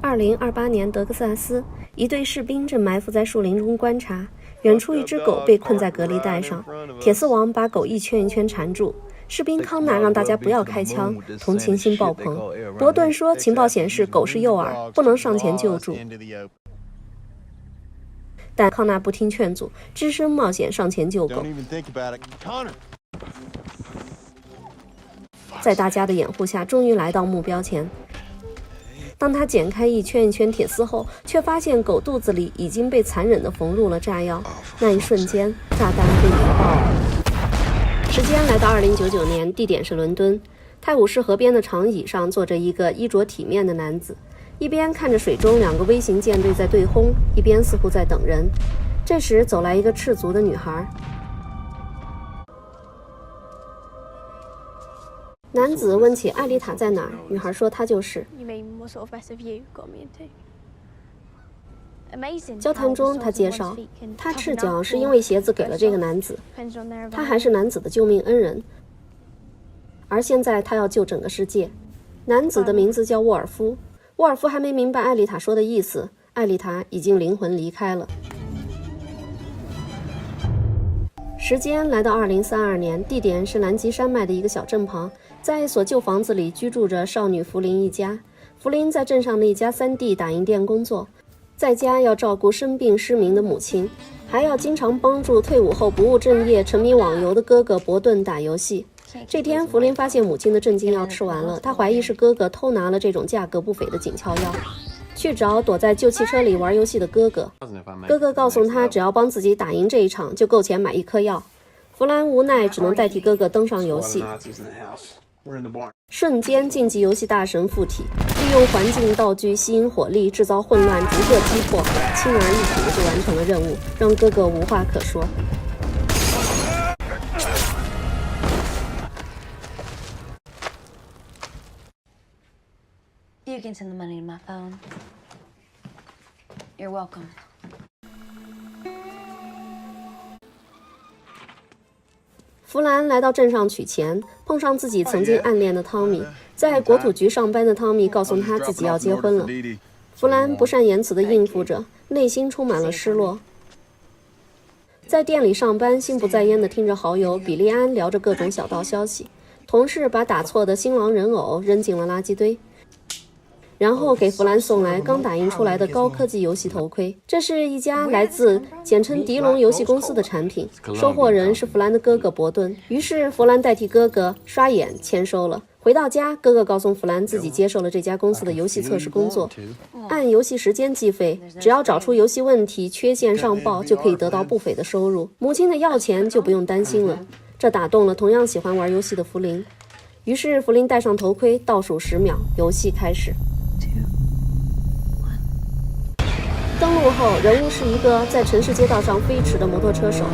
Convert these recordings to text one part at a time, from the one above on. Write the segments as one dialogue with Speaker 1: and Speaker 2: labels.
Speaker 1: 2028年德克萨斯，一队士兵正埋伏在树林中观察，远处一只狗被困在隔离带上，铁丝网把狗一圈一圈缠住。士兵康纳让大家不要开枪，同情心爆棚。伯顿说情报显示狗是诱饵，不能上前救助。但康纳不听劝阻，只身冒险上前救狗。在大家的掩护下，终于来到目标前。当他剪开一圈一圈铁丝后，却发现狗肚子里已经被残忍地缝入了炸药。那一瞬间，炸弹被引爆了。时间来到2099年，地点是伦敦。泰晤士河边的长椅上坐着一个衣着体面的男子，一边看着水中2个微型舰队在对轰，一边似乎在等人。这时走来一个赤足的女孩。男子问起艾丽塔在哪儿，女孩说她就是。交谈中，他介绍，他赤脚是因为鞋子给了这个男子，他还是男子的救命恩人，而现在他要救整个世界。男子的名字叫沃尔夫，沃尔夫还没明白艾丽塔说的意思，艾丽塔已经灵魂离开了。时间来到2032年，地点是南极山脉的一个小镇旁，在一所旧房子里居住着少女弗林一家。弗林在镇上的一家3D 打印店工作，在家要照顾生病失明的母亲，还要经常帮助退伍后不务正业、沉迷网游的哥哥伯顿打游戏。这天，弗林发现母亲的镇静药吃完了，他怀疑是哥哥偷拿了这种价格不菲的紧俏药，去找躲在旧汽车里玩游戏的哥哥。哥哥告诉他，只要帮自己打赢这一场，就够钱买1颗药。弗兰无奈，只能代替哥哥登上游戏。瞬间，竞技游戏大神附体，利用环境道具吸引火力，制造混乱，逐个击破，轻而易举地就完成了任务，让哥哥无话可说。
Speaker 2: You can send the money to my phone. You're welcome.
Speaker 1: 弗兰来到镇上取钱，碰上自己曾经暗恋的汤米。在国土局上班的汤米告诉他自己要结婚了。弗兰不善言辞地应付着，内心充满了失落。在店里上班，心不在焉地听着好友比利安聊着各种小道消息。同事把打错的新郎人偶扔进了垃圾堆，然后给弗兰送来刚打印出来的高科技游戏头盔。这是一家来自简称迪龙游戏公司的产品，收货人是弗兰的哥哥伯顿。于是弗兰代替哥哥刷眼签收了。回到家，哥哥告诉弗兰自己接受了这家公司的游戏测试工作，按游戏时间计费，只要找出游戏问题缺陷上报，就可以得到不菲的收入。母亲的要钱就不用担心了，这打动了同样喜欢玩游戏的弗林。于是弗林戴上头盔，倒数10秒，游戏开始。登陆后，人物是一个在城市街道上飞驰的摩托车手，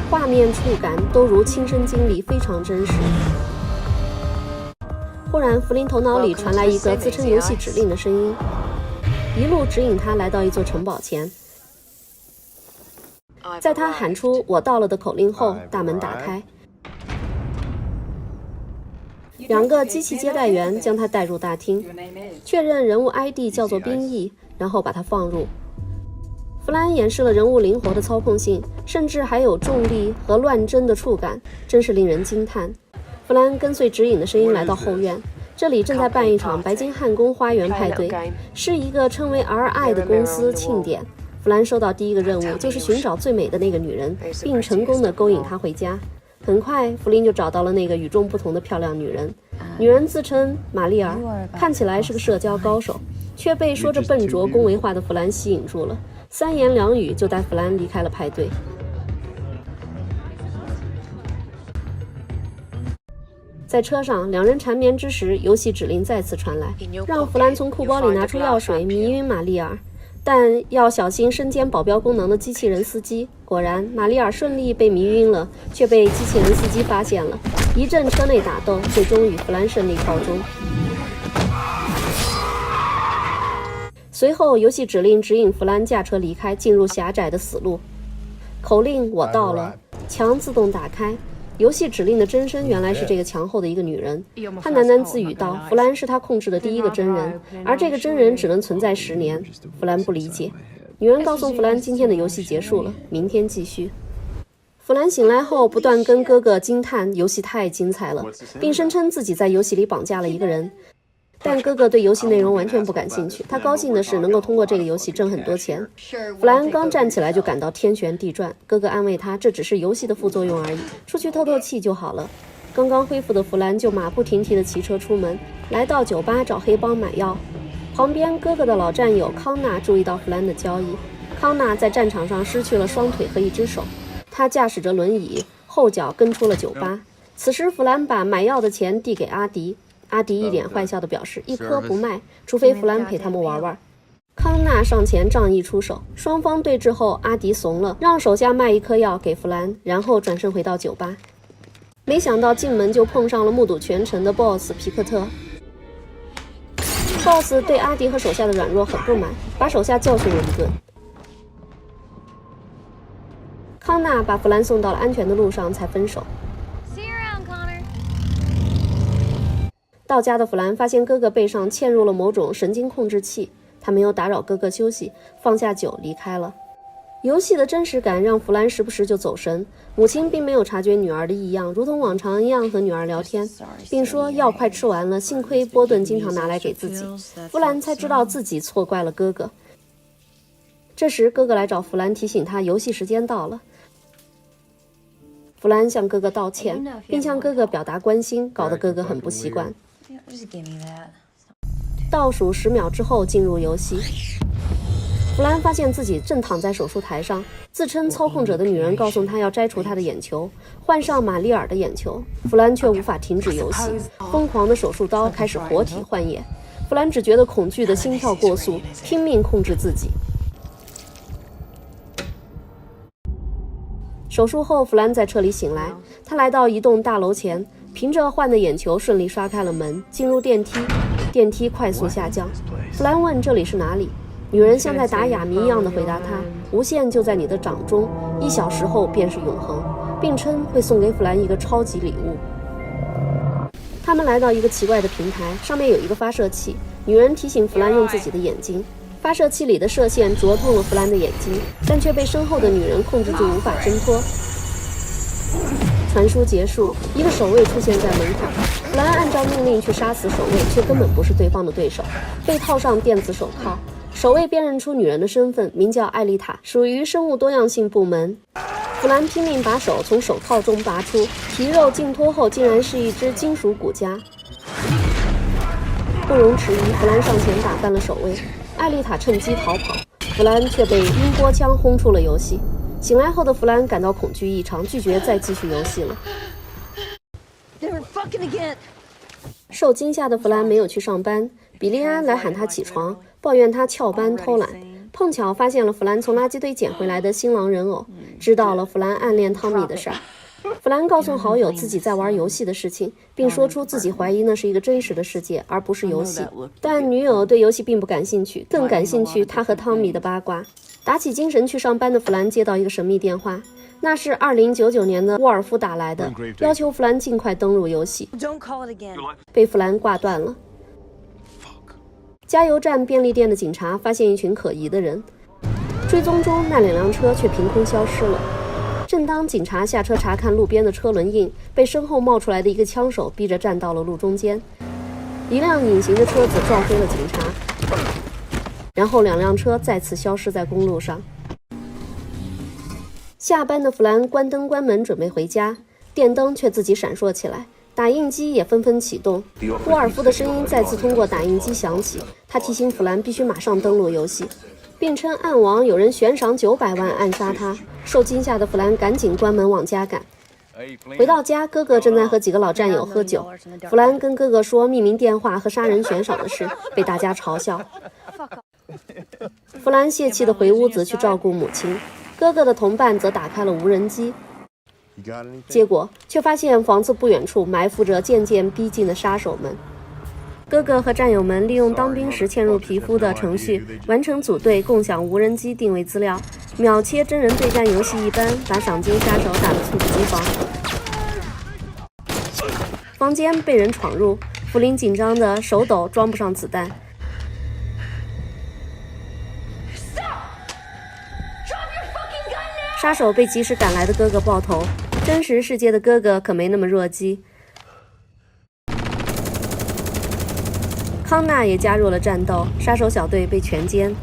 Speaker 1: 画面触感都如亲身经历，非常真实。忽然，弗林头脑里传来一个自称游戏指令的声音，一路指引他来到一座城堡前。在他喊出“我到了”的口令后，大门打开，2个机器接待员将他带入大厅，确认人物 ID 叫做宾翼，然后把他放入。弗兰演示了人物灵活的操控性，甚至还有重力和乱真的触感，真是令人惊叹。弗兰跟随指引的声音来到后院，这里正在办一场白金汉宫花园派对，是一个称为 RI 的公司庆典。弗兰收到第一个任务，就是寻找最美的那个女人，并成功地勾引她回家。很快，弗林就找到了那个与众不同的漂亮女人。女人自称玛丽尔，看起来是个社交高手，却被说着笨拙恭维话的弗兰吸引住了。3言2语就带弗兰离开了派对。在车上，2人缠绵之时，游戏指令再次传来，让弗兰从裤包里拿出药水迷晕玛丽尔，但要小心身兼保镖功能的机器人司机。果然，玛丽尔顺利被迷晕了，却被机器人司机发现了。一阵车内打斗，最终与弗兰胜利告终。随后，游戏指令指引弗兰驾车离开，进入狭窄的死路。口令我到了，墙自动打开，游戏指令的真身原来是这个墙后的一个女人。她喃喃自语道：“弗兰是他控制的第一个真人，而这个真人只能存在10年。”弗兰不理解。女人告诉弗兰，今天的游戏结束了，明天继续。弗兰醒来后，不断跟哥哥惊叹游戏太精彩了，并声称自己在游戏里绑架了一个人。但哥哥对游戏内容完全不感兴趣，他高兴的是能够通过这个游戏挣很多钱。弗兰刚站起来就感到天旋地转，哥哥安慰他，这只是游戏的副作用而已，出去透透气就好了。刚刚恢复的弗兰就马不停蹄地骑车出门，来到酒吧找黑帮买药。旁边哥哥的老战友康纳注意到弗兰的交易。康纳在战场上失去了双腿和一只手，他驾驶着轮椅，后脚跟出了酒吧。此时弗兰把买药的钱递给阿迪，阿迪一脸坏笑地表示一颗不卖，除非弗兰陪他们玩玩。康纳上前仗义出手，双方对峙后，阿迪怂了，让手下卖1颗药给弗兰，然后转身回到酒吧。没想到进门就碰上了目睹全程的 BOSS 皮克特。BOSS 对阿迪和手下的软弱很不满，把手下教训了一顿。康纳把弗兰送到了安全的路上，才分手。到家的弗兰发现哥哥背上嵌入了某种神经控制器，他没有打扰哥哥休息，放下酒离开了。游戏的真实感让弗兰时不时就走神，母亲并没有察觉女儿的异样，如同往常一样和女儿聊天，并说药快吃完了，幸亏波顿经常拿来给自己。弗兰才知道自己错怪了哥哥。这时哥哥来找弗兰，提醒他游戏时间到了。弗兰向哥哥道歉，并向哥哥表达关心，搞得哥哥很不习惯。倒数10秒之后进入游戏，弗兰发现自己正躺在手术台上，自称操控者的女人告诉他要摘除他的眼球，换上玛丽尔的眼球。弗兰却无法停止游戏，疯狂的手术刀开始活体换眼。弗兰只觉得恐惧的心跳过速，拼命控制自己。手术后，弗兰在车里醒来，他来到一栋大楼前，凭着换的眼球顺利刷开了门，进入电梯，电梯快速下降。弗兰问这里是哪里，女人像在打哑谜一样的回答他，无限就在你的掌中，1小时后便是永恒，并称会送给弗兰一个超级礼物。他们来到一个奇怪的平台，上面有一个发射器，女人提醒弗兰用自己的眼睛。发射器里的射线灼痛了弗兰的眼睛，但却被身后的女人控制住，无法挣脱。传输结束，一个守卫出现在门口，弗兰按照命令去杀死守卫，却根本不是对方的对手，被套上电子手套。守卫辨认出女人的身份，名叫艾丽塔，属于生物多样性部门。弗兰拼命把手从手套中拔出，皮肉净脱后，竟然是一只金属骨架。不容迟疑，弗兰上前打翻了守卫。艾丽塔趁机逃跑，弗兰却被音波枪轰出了游戏。醒来后的弗兰感到恐惧异常，拒绝再继续游戏了。受惊吓的弗兰没有去上班，比利安来喊他起床，抱怨他翘班偷懒。碰巧发现了弗兰从垃圾堆捡回来的新郎人偶，知道了弗兰暗恋汤米的事儿。弗兰告诉好友自己在玩游戏的事情，并说出自己怀疑那是一个真实的世界，而不是游戏。但女友对游戏并不感兴趣，更感兴趣他和汤米的八卦。打起精神去上班的弗兰接到一个神秘电话，那是2099年的沃尔夫打来的，要求弗兰尽快登录游戏，被弗兰挂断了。加油站便利店的警察发现一群可疑的人，追踪中那2辆车却凭空消失了。正当警察下车查看路边的车轮印，被身后冒出来的一个枪手逼着站到了路中间，一辆隐形的车子撞飞了警察，然后2辆车再次消失在公路上。下班的弗兰关灯关门准备回家，电灯却自己闪烁起来，打印机也纷纷启动。沃尔夫的声音再次通过打印机响起，他提醒弗兰必须马上登录游戏，并称暗网有人悬赏900万暗杀他。受惊吓的弗兰赶紧关门往家赶。回到家，哥哥正在和几个老战友喝酒。弗兰跟哥哥说匿名电话和杀人悬赏的事，被大家嘲笑。弗兰泄气地回屋子去照顾母亲，哥哥的同伴则打开了无人机，结果却发现房子不远处埋伏着渐渐逼近的杀手们。哥哥和战友们利用当兵时嵌入皮肤的程序，完成组队，共享无人机定位资料，秒切真人对战游戏一般，把赏金杀手打得猝不及防。房间被人闯入，弗林紧张的手抖，装不上子弹。杀手被及时赶来的哥哥爆头，真实世界的哥哥可没那么弱鸡。康纳也加入了战斗，杀手小队被全歼。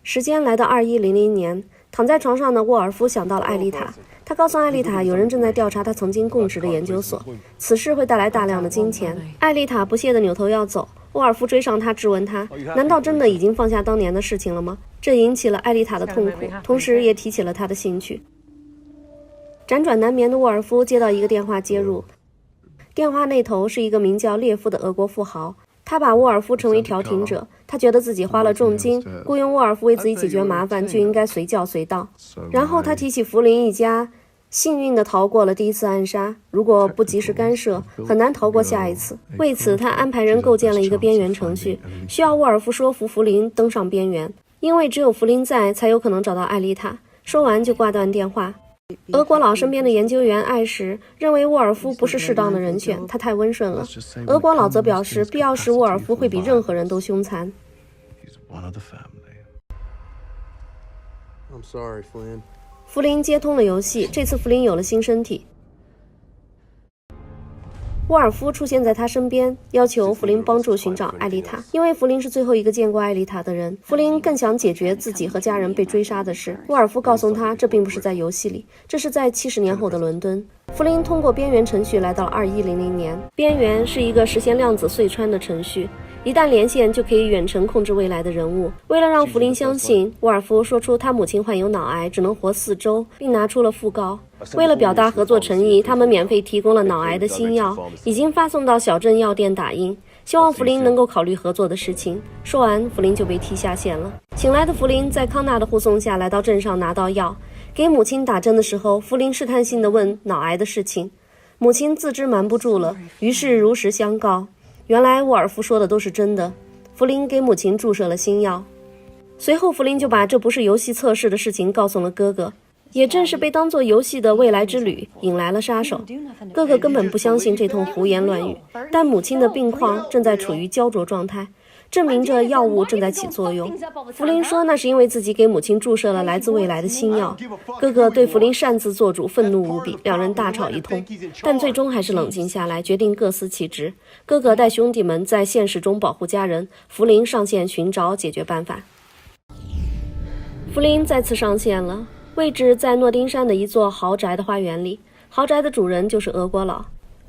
Speaker 1: 时间来到2100年，躺在床上的沃尔夫想到了艾丽塔。他告诉艾丽塔，有人正在调查他曾经供职的研究所，此事会带来大量的金钱。艾丽塔不屑地扭头要走，沃尔夫追上他，质问他：难道真的已经放下当年的事情了吗？这引起了艾丽塔的痛苦，同时也提起了他的兴趣。辗转难眠的沃尔夫接到一个电话接入，电话那头是一个名叫列夫的俄国富豪。他把沃尔夫称为调停者，他觉得自己花了重金雇佣沃尔夫为自己解决麻烦，就应该随叫随到。然后他提起福林一家幸运地逃过了第一次暗杀，如果不及时干涉，很难逃过下一次。为此，他安排人构建了一个边缘程序，需要沃尔夫说服福林登上边缘，因为只有福林在，才有可能找到艾丽塔。说完就挂断电话。俄国佬身边的研究员艾什认为沃尔夫不是适当的人选，他太温顺了。俄国佬则表示，必要时沃尔夫会比任何人都凶残。弗林接通了游戏，这次弗林有了新身体。沃尔夫出现在他身边，要求弗林帮助寻找艾丽塔，因为弗林是最后一个见过艾丽塔的人。弗林更想解决自己和家人被追杀的事。沃尔夫告诉他，这并不是在游戏里，这是在70年后的伦敦。弗林通过边缘程序来到了2100年。边缘是一个实现量子隧穿的程序，一旦连线就可以远程控制未来的人物。为了让弗林相信，沃尔夫说出他母亲患有脑癌，只能活4周，并拿出了讣告。为了表达合作诚意，他们免费提供了脑癌的新药，已经发送到小镇药店打印，希望弗林能够考虑合作的事情。说完，弗林就被踢下线了。醒来的弗林在康纳的护送下来到镇上拿到药，给母亲打针的时候，弗林试探性地问脑癌的事情。母亲自知瞒不住了，于是如实相告。原来沃尔夫说的都是真的，弗林给母亲注射了新药。随后弗林就把这不是游戏测试的事情告诉了哥哥，也正是被当作游戏的未来之旅引来了杀手。哥哥根本不相信这通胡言乱语，但母亲的病况正在处于焦灼状态，证明着药物正在起作用。弗林说那是因为自己给母亲注射了来自未来的新药。哥哥对弗林擅自做主愤怒无比，两人大吵一通，但最终还是冷静下来，决定各司其职。哥哥带兄弟们在现实中保护家人，弗林上线寻找解决办法。弗林再次上线了，位置在诺丁山的一座豪宅的花园里，豪宅的主人就是俄国佬。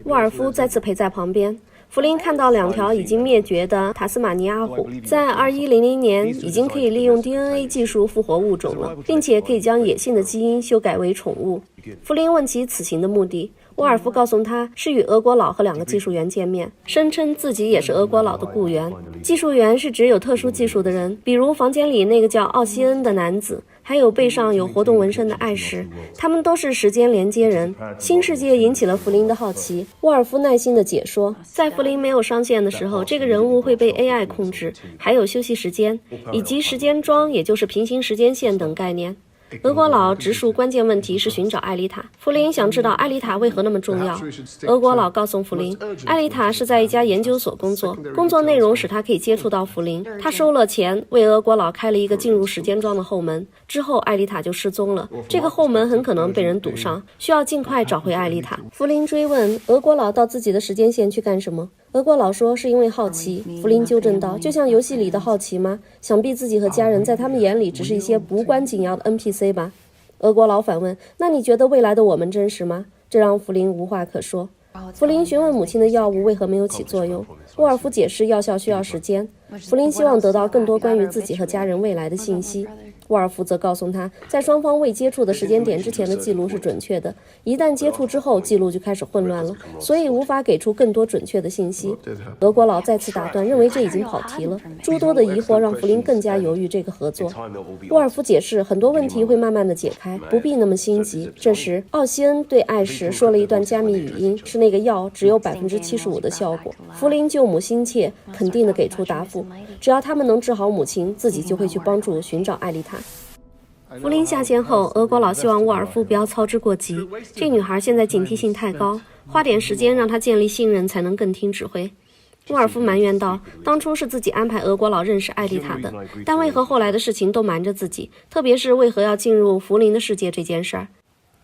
Speaker 1: 沃尔夫再次陪在旁边。弗林看到2条已经灭绝的塔斯马尼亚虎，在2100年已经可以利用 DNA 技术复活物种了，并且可以将野性的基因修改为宠物。弗林问其此行的目的，沃尔夫告诉他是与俄国佬和2个技术员见面，声称自己也是俄国佬的雇员。技术员是指有特殊技术的人，比如房间里那个叫奥西恩的男子，还有背上有活动纹身的艾什，他们都是时间连接人。新世界引起了弗林的好奇，沃尔夫耐心地解说，在弗林没有上线的时候，这个人物会被 AI 控制，还有休息时间，以及时间桩，也就是平行时间线等概念。俄国佬直述关键问题是寻找艾丽塔。弗林想知道艾丽塔为何那么重要。俄国佬告诉弗林，艾丽塔是在一家研究所工作，工作内容使他可以接触到弗林。他收了钱，为俄国佬开了一个进入时间桩的后门，之后艾丽塔就失踪了。这个后门很可能被人堵上，需要尽快找回艾丽塔。弗林追问俄国佬到自己的时间线去干什么。俄国佬说是因为好奇。弗林纠正道，就像游戏里的好奇吗？想必自己和家人在他们眼里只是一些无关紧要的 NPC 吧。俄国佬反问，那你觉得未来的我们真实吗？这让弗林无话可说。弗林询问母亲的药物为何没有起作用，沃尔夫解释药效需要时间。弗林希望得到更多关于自己和家人未来的信息。沃尔夫则告诉他，在双方未接触的时间点之前的记录是准确的，一旦接触之后，记录就开始混乱了，所以无法给出更多准确的信息。俄国佬再次打断，认为这已经跑题了。诸多的疑惑让弗林更加犹豫这个合作。沃尔夫解释，很多问题会慢慢的解开，不必那么心急。这时，奥西恩对艾什说了一段加密语音，是那个药只有75%的效果。弗林救母心切，肯定的给出答复，只要他们能治好母亲，自己就会去帮助寻找艾丽塔。弗林下线后，俄国佬希望沃尔夫不要操之过急。这女孩现在警惕性太高，花点时间让她建立信任，才能更听指挥。沃尔夫埋怨道：“当初是自己安排俄国佬认识艾丽塔的，但为何后来的事情都瞒着自己？特别是为何要进入福林的世界这件事儿。”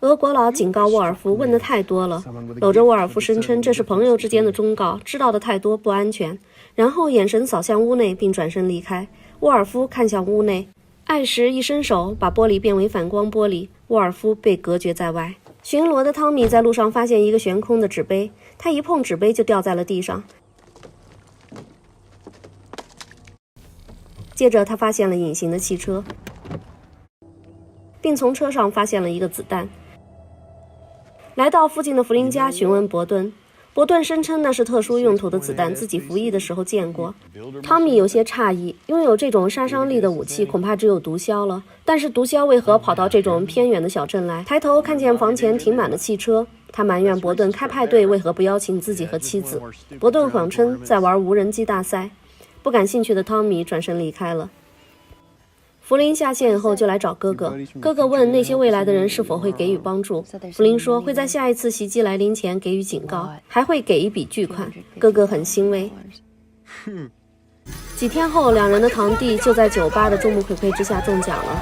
Speaker 1: 俄国佬警告沃尔夫问的太多了，搂着沃尔夫声称这是朋友之间的忠告，知道的太多不安全。然后眼神扫向屋内，并转身离开。沃尔夫看向屋内，艾什一伸手把玻璃变为反光玻璃，沃尔夫被隔绝在外。巡逻的汤米在路上发现一个悬空的纸杯，他一碰纸杯就掉在了地上。接着他发现了隐形的汽车，并从车上发现了一个子弹。来到附近的弗林家询问伯顿，伯顿声称那是特殊用途的子弹，自己服役的时候见过。汤米有些诧异，拥有这种杀伤力的武器恐怕只有毒枭了，但是毒枭为何跑到这种偏远的小镇来？抬头看见房前停满了汽车，他埋怨伯顿开派对为何不邀请自己和妻子。伯顿谎称在玩无人机大赛。不感兴趣的汤米转身离开了。弗林下线后就来找哥哥，哥哥问那些未来的人是否会给予帮助。弗林说会在下一次袭击来临前给予警告，还会给一笔巨款。哥哥很欣慰。几天后，两人的堂弟就在酒吧的众目睽睽之下中奖了。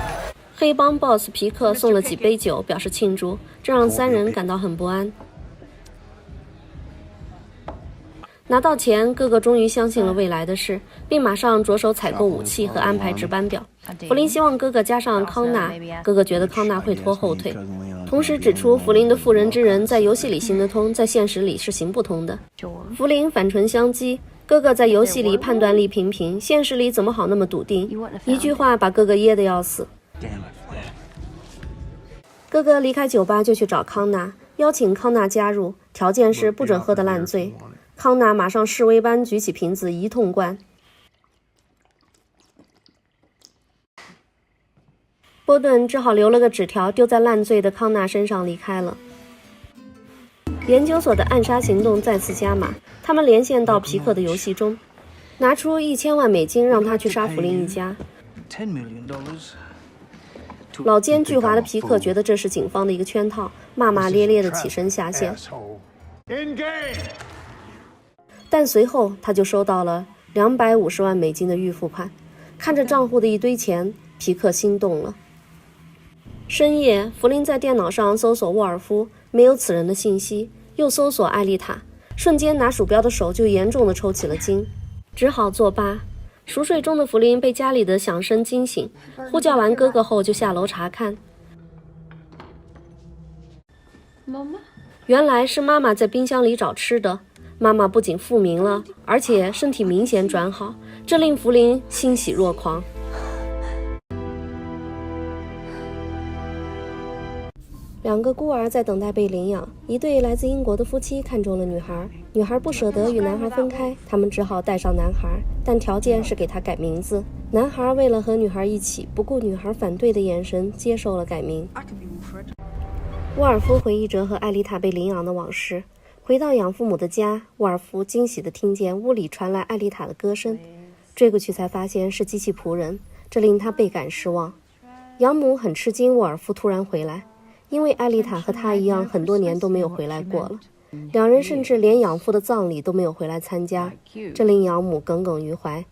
Speaker 1: 黑帮 boss 皮克送了几杯酒表示庆祝，这让三人感到很不安。拿到钱，哥哥终于相信了未来的事，并马上着手采购武器和安排值班表。弗林希望哥哥加上康纳，哥哥觉得康纳会拖后腿，同时指出弗林的妇人之仁在游戏里行得通，在现实里是行不通的。弗林反唇相讥，哥哥在游戏里判断力平平，现实里怎么好那么笃定？一句话把哥哥噎得要死。哥哥离开酒吧就去找康纳，邀请康纳加入，条件是不准喝得烂醉。康纳马上示威般举起瓶子一通灌。波顿只好留了个纸条丢在烂醉的康纳身上离开了。研究所的暗杀行动再次加码，他们连线到皮克的游戏中，拿出1000万美金让他去杀弗林一家。老奸巨猾的皮克觉得这是警方的一个圈套，骂骂咧咧地起身下线。但随后他就收到了250万美金的预付款，看着账户的一堆钱，皮克心动了。深夜，弗林在电脑上搜索沃尔夫，没有此人的信息，又搜索艾丽塔，瞬间拿鼠标的手就严重的抽起了筋，只好作罢。熟睡中的弗林被家里的响声惊醒，呼叫完哥哥后就下楼查看。原来是妈妈在冰箱里找吃的。妈妈不仅复明了，而且身体明显转好，这令弗林欣喜若狂。2个孤儿在等待被领养，一对来自英国的夫妻看中了女孩，女孩不舍得与男孩分开，他们只好带上男孩，但条件是给他改名字。男孩为了和女孩一起，不顾女孩反对的眼神，接受了改名。沃尔夫回忆着和艾丽塔被领养的往事。回到养父母的家，沃尔夫惊喜地听见屋里传来艾丽塔的歌声，追过去才发现是机器仆人，这令他倍感失望。养母很吃惊沃尔夫突然回来，因为艾丽塔和他一样很多年都没有回来过了，两人甚至连养父的葬礼都没有回来参加，这令养母耿耿于怀。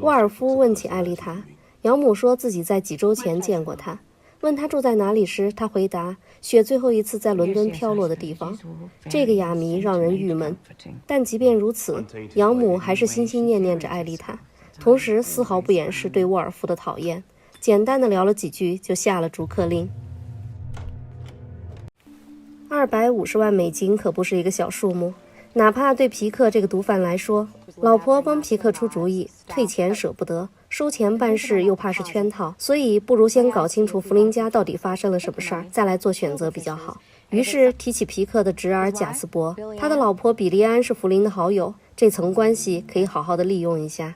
Speaker 1: 沃尔夫问起艾丽塔，养母说自己在几周前见过她，问她住在哪里时，她回答雪最后一次在伦敦飘落的地方。这个哑谜让人郁闷，但即便如此，养母还是心心念念着艾丽塔，同时丝毫不掩饰对沃尔夫的讨厌，简单的聊了几句就下了逐客令。250万美金可不是一个小数目，哪怕对皮克这个毒贩来说，老婆帮皮克出主意，退钱舍不得，收钱办事又怕是圈套，所以不如先搞清楚弗林家到底发生了什么事儿，再来做选择比较好。于是提起皮克的侄儿贾斯伯，他的老婆比利安是弗林的好友，这层关系可以好好的利用一下。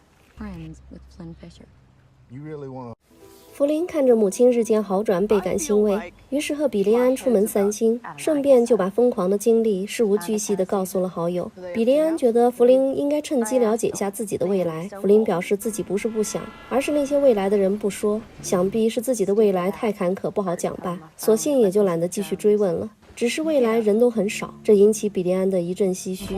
Speaker 1: 弗林看着母亲日渐好转，倍感欣慰，于是和比利安出门散心，顺便就把疯狂的经历事无巨细地告诉了好友。比利安觉得弗林应该趁机了解一下自己的未来，弗林表示自己不是不想，而是那些未来的人不说，想必是自己的未来太坎坷不好讲吧，索性也就懒得继续追问了。只是未来人都很少，这引起比利安的一阵唏嘘。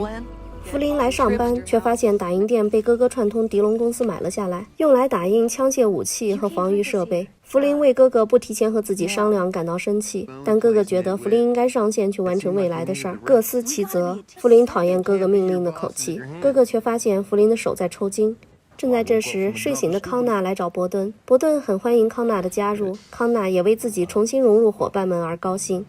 Speaker 1: 弗林来上班，却发现打印店被哥哥串通迪龙公司买了下来，用来打印枪械武器和防御设备。弗林为哥哥不提前和自己商量感到生气，但哥哥觉得弗林应该上线去完成未来的事儿，各司其责。弗林讨厌哥哥命令的口气，哥哥却发现弗林的手在抽筋。正在这时，睡醒的康纳来找伯顿，伯顿很欢迎康纳的加入，康纳也为自己重新融入伙伴们而高兴。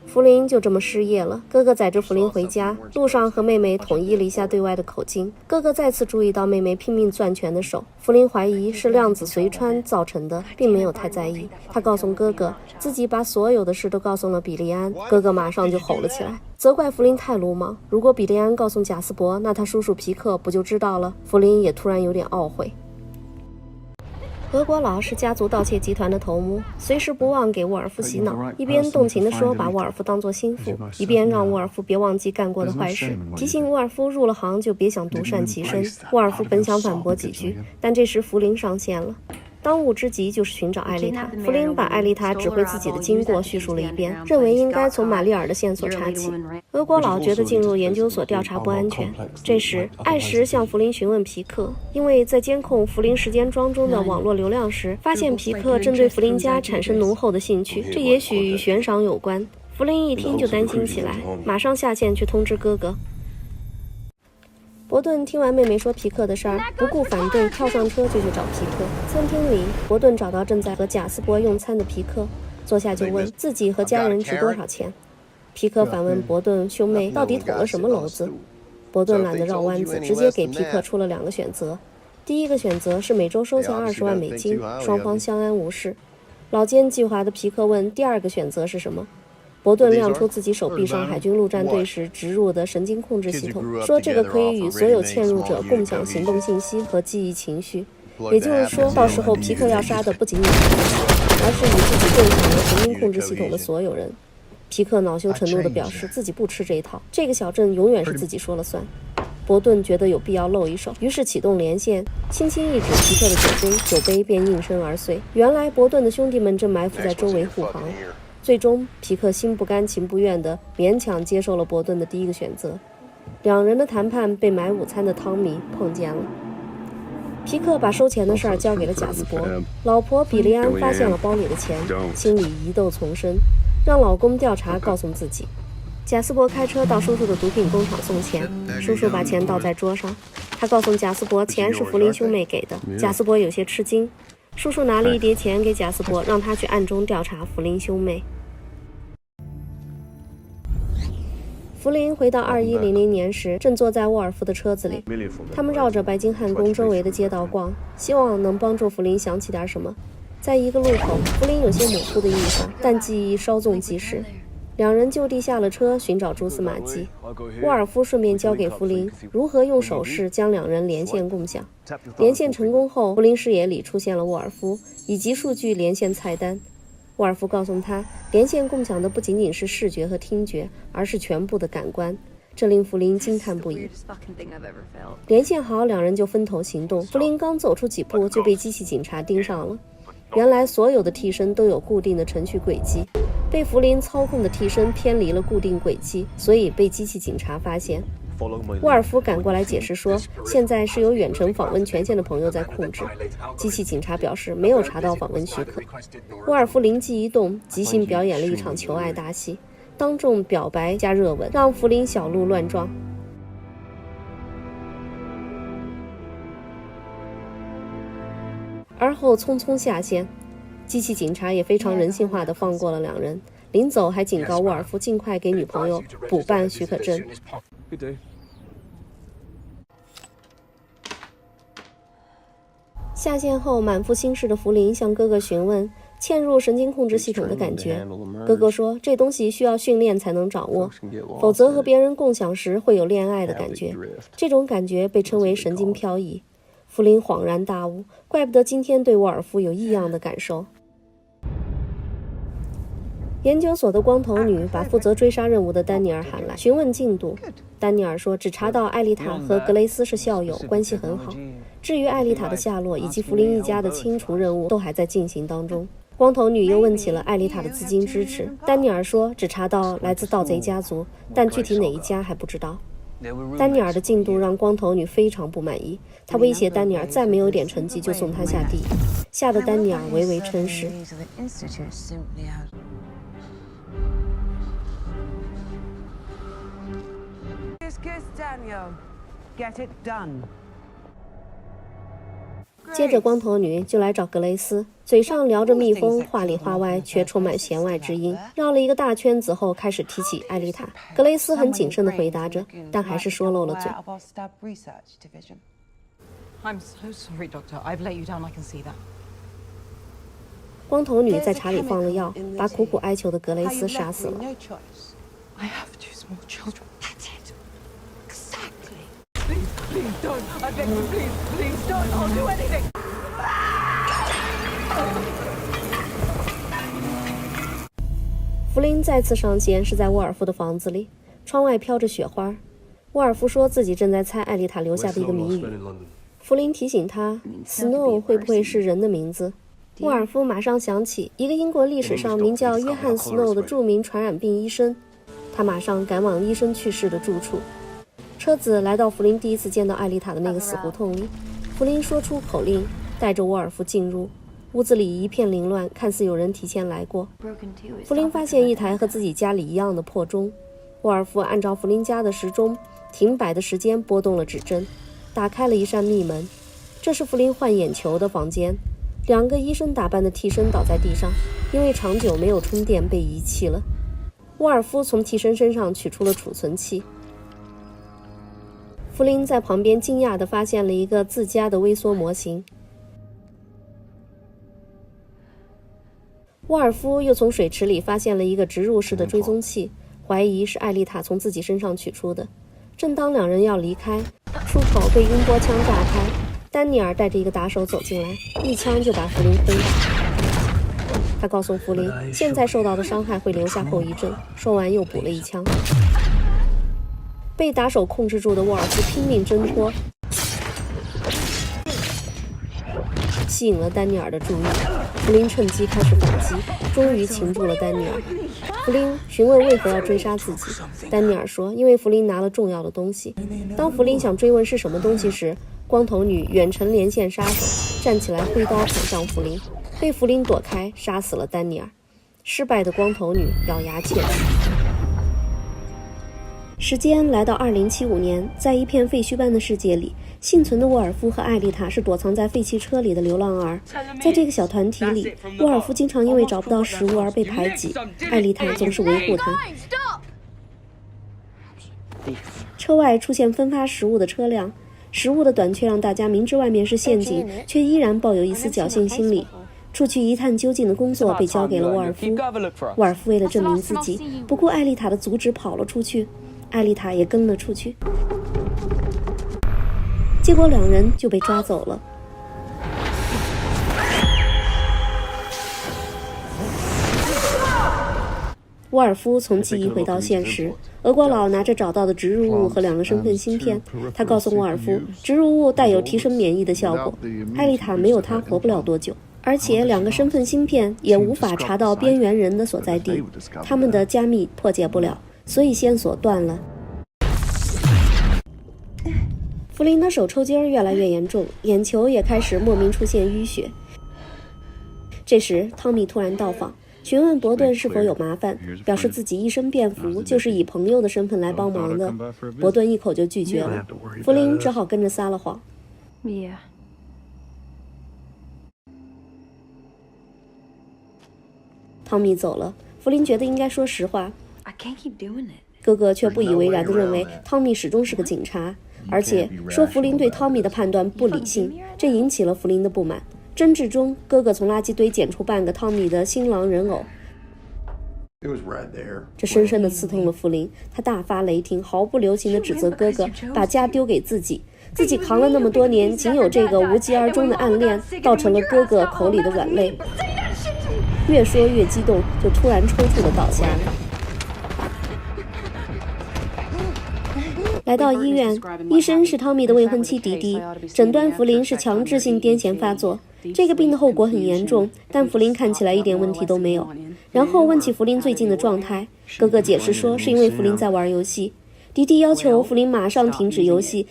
Speaker 1: 弗林就这么失业了。哥哥载着弗林回家，路上和妹妹统一了一下对外的口径。哥哥再次注意到妹妹拼命攥拳的手，弗林怀疑是量子随穿造成的，并没有太在意。他告诉哥哥，自己把所有的事都告诉了比利安。哥哥马上就吼了起来，责怪弗林太鲁莽。如果比利安告诉贾斯伯，那他叔叔皮克不就知道了？弗林也突然有点懊悔。俄国佬是家族盗窃集团的头目，随时不忘给沃尔夫洗脑，一边动情地说把沃尔夫当作心腹，一边让沃尔夫别忘记干过的坏事，提醒沃尔夫入了行就别想独善其身。沃尔夫本想反驳几句，但这时弗林上线了。当务之急就是寻找艾丽塔。弗林把艾丽塔指挥自己的经过叙述了一遍，认为应该从玛丽尔的线索查起。俄国佬觉得进入研究所调查不安全。这时，艾什向弗林询问皮克，因为在监控弗林时间桩中的网络流量时，发现皮克正对弗林家产生浓厚的兴趣，这也许与悬赏有关。弗林一听就担心起来，马上下线去通知哥哥。伯顿听完妹妹说皮克的事儿，不顾反对，跳上车就去找皮克。餐厅里，伯顿找到正在和贾斯伯用餐的皮克，坐下就问自己和家人值多少钱。皮克反问伯顿兄妹到底捅了什么娄子。伯顿懒得绕弯子，直接给皮克出了2个选择。第一个选择是每周收下20万美金，双方相安无事。老奸计滑的皮克问第2个选择是什么。伯顿亮出自己手臂上海军陆战队时植入的神经控制系统，说这个可以与所有嵌入者共享行动信息和记忆情绪，也就是说，到时候皮克要杀的不仅仅是自己，而是与自己共享了神经控制系统的所有人。皮克恼羞成怒地表示自己不吃这一套，这个小镇永远是自己说了算。伯顿觉得有必要露一手，于是启动连线，轻轻一指皮克的酒杯，酒杯便应声而碎。原来伯顿的兄弟们正埋伏在周围护航。最终，皮克心不甘情不愿地勉强接受了伯顿的第1个选择。2人的谈判被买午餐的汤米碰见了。皮克把收钱的事儿交给了贾斯伯，老婆比利安发现了包里的钱，心里疑窦丛生，让老公调查告诉自己。贾斯伯开车到叔叔的毒品工厂送钱，叔叔把钱倒在桌上，他告诉贾斯伯钱是弗林兄妹给的。贾斯伯有些吃惊，叔叔拿了一叠钱给贾斯伯，让他去暗中调查弗林兄妹。弗林回到2100年时，正坐在沃尔夫的车子里。他们绕着白金汉宫周围的街道逛，希望能帮助弗林想起点什么。在一个路口，弗林有些模糊的印象，但记忆稍纵即逝。2人就地下了车，寻找蛛丝马迹。沃尔夫顺便教给弗林如何用手势将2人连线共享。连线成功后，弗林视野里出现了沃尔夫以及数据连线菜单。沃尔夫告诉他，连线共享的不仅仅是视觉和听觉，而是全部的感官，这令弗林惊叹不已。连线好，2人就分头行动。弗林刚走出几步就被机器警察盯上了。原来所有的替身都有固定的程序轨迹，被弗林操控的替身偏离了固定轨迹，所以被机器警察发现。沃尔夫赶过来解释说，现在是有远程访问权限的朋友在控制。机器警察表示没有查到访问许可。沃尔夫灵机一动，即兴表演了一场求爱大戏，当众表白加热吻，让弗林小鹿乱撞。而后匆匆下线，机器警察也非常人性化地放过了2人，临走还警告沃尔夫尽快给女朋友补办许可证。下线后，满腹心事的弗林向哥哥询问嵌入神经控制系统的感觉。哥哥说，这东西需要训练才能掌握，否则和别人共享时会有恋爱的感觉，这种感觉被称为神经漂移。弗林恍然大悟，怪不得今天对沃尔夫有异样的感受。研究所的光头女把负责追杀任务的丹尼尔喊来，询问进度。丹尼尔说，只查到艾丽塔和格雷斯是校友，关系很好。至于艾丽塔的下落以及弗林一家的清除任务，都还在进行当中。光头女又问起了艾丽塔的资金支持，丹尼尔说，只查到来自盗贼家族，但具体哪一家还不知道。丹尼尔的进度让光头女非常不满意，她威胁丹尼尔再没有点成绩就送他下地狱，吓得丹尼尔唯唯称是。接着光头女就来找格雷斯，嘴上聊着蜜蜂，话里话外却充满弦外之音，绕了一个大圈子后开始提起艾丽塔。格雷斯很谨慎地回答着，但还是说漏了嘴。光头女在茶里放了药，把苦苦哀求的格雷斯杀死了。弗林再次上线是在沃尔夫的房子里，窗外飘着雪花。沃尔夫说自己正在猜艾丽塔留下的一个谜语。弗林提醒他 ，Snow 会不会是人的名字？沃尔夫马上想起一个英国历史上名叫约翰 Snow 的著名传染病医生，他马上赶往医生去世的住处。车子来到弗林第一次见到艾丽塔的那个死胡同里，弗林说出口令，带着沃尔夫进入。屋子里一片凌乱，看似有人提前来过。弗林发现一台和自己家里一样的破钟，沃尔夫按照弗林家的时钟停摆的时间拨动了指针，打开了一扇密门。这是弗林换眼球的房间，两个医生打扮的替身倒在地上，因为长久没有充电被遗弃了。沃尔夫从替身身上取出了储存器。弗林在旁边惊讶地发现了一个自家的微缩模型。沃尔夫又从水池里发现了一个植入式的追踪器，怀疑是艾丽塔从自己身上取出的。正当两人要离开，出口被音波枪炸开，丹尼尔带着一个打手走进来，一枪就把弗林轰倒。他告诉弗林，现在受到的伤害会留下后遗症，说完又补了一枪。被打手控制住的沃尔夫拼命挣脱，吸引了丹尼尔的注意。弗林趁机开始反击，终于擒住了丹尼尔。弗林询问为何要追杀自己，丹尼尔说因为弗林拿了重要的东西。当弗林想追问是什么东西时，光头女远程连线杀手站起来挥刀砍向弗林，被弗林躲开，杀死了丹尼尔。失败的光头女咬牙切齿。时间来到2075年，在一片废墟般的世界里，幸存的沃尔夫和艾丽塔是躲藏在废弃车里的流浪儿。在这个小团体里，沃尔夫经常因为找不到食物而被排挤，艾丽塔总是维护他。车外出现分发食物的车辆，食物的短缺让大家明知外面是陷阱，却依然抱有一丝侥幸心理。出去一探究竟的工作被交给了沃尔夫。沃尔夫为了证明自己，不顾艾丽塔的阻止跑了出去。艾丽塔也跟了出去，结果两人就被抓走了。沃尔夫从记忆回到现实，俄国佬拿着找到的植入物和2个身份芯片，他告诉沃尔夫，植入物带有提升免疫的效果，艾丽塔没有他活不了多久，而且2个身份芯片也无法查到边缘人的所在地，他们的加密破解不了，所以线索断了。弗林的手抽筋越来越严重，眼球也开始莫名出现淤血。这时汤米突然到访，询问伯顿是否有麻烦，表示自己一身便服，就是以朋友的身份来帮忙的。伯顿一口就拒绝了，弗林只好跟着撒了谎。汤米走了，弗林觉得应该说实话。哥哥却不以为然地认为汤米始终是个警察，而且说弗林对汤米的判断不理性，这引起了弗林的不满。争执中，哥哥从垃圾堆捡出半个汤米的新郎人偶，这深深地刺痛了弗林，他大发雷霆，毫不留情地指责哥哥把家丢给自己。自己扛了那么多年，仅有这个无疾而终的暗恋，倒成了哥哥口里的软肋。越说越激动，就突然抽搐地倒下了。来到医院，医生是汤米的未婚妻迪迪，诊断弗林是强制性癫痫发作。这个病的后果很严重，但弗林看起来一点问题都没有。然后问起弗林最近的状态，哥哥解释说是因为弗林在玩游戏。迪迪要求弗林马上停止游戏，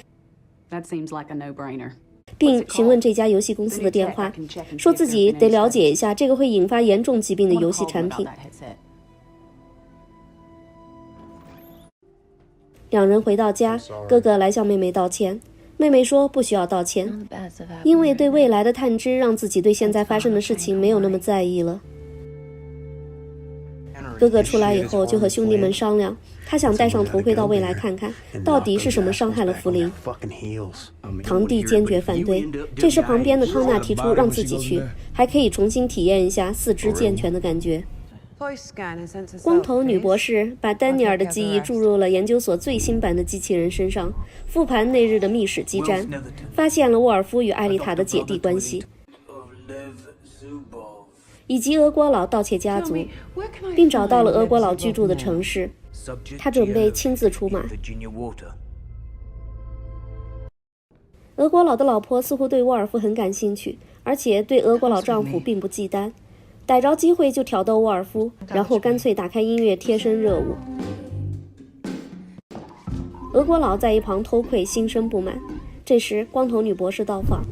Speaker 1: 并询问这家游戏公司的电话，说自己得了解一下这个会引发严重疾病的游戏产品。两人回到家，哥哥来向妹妹道歉。妹妹说不需要道歉，因为对未来的探知让自己对现在发生的事情没有那么在意了。哥哥出来以后就和兄弟们商量，他想戴上头盔到未来看看，到底是什么伤害了弗林。堂弟坚决反对。这时旁边的康纳提出让自己去，还可以重新体验一下四肢健全的感觉。光头女博士把丹尼尔的记忆注入了研究所最新版的机器人身上，复盘那日的密室激战，发现了沃尔夫与艾丽塔的姐弟关系，以及俄国佬盗窃家族，并找到了俄国佬居住的城市。他准备亲自出马。俄国佬的老婆似乎对沃尔夫很感兴趣，而且对俄国佬丈夫并不忌惮。逮着机会就挑逗沃尔夫，然后干脆打开音乐贴身热舞。俄国佬在一旁偷窥，心生不满。这时光头女博士到访，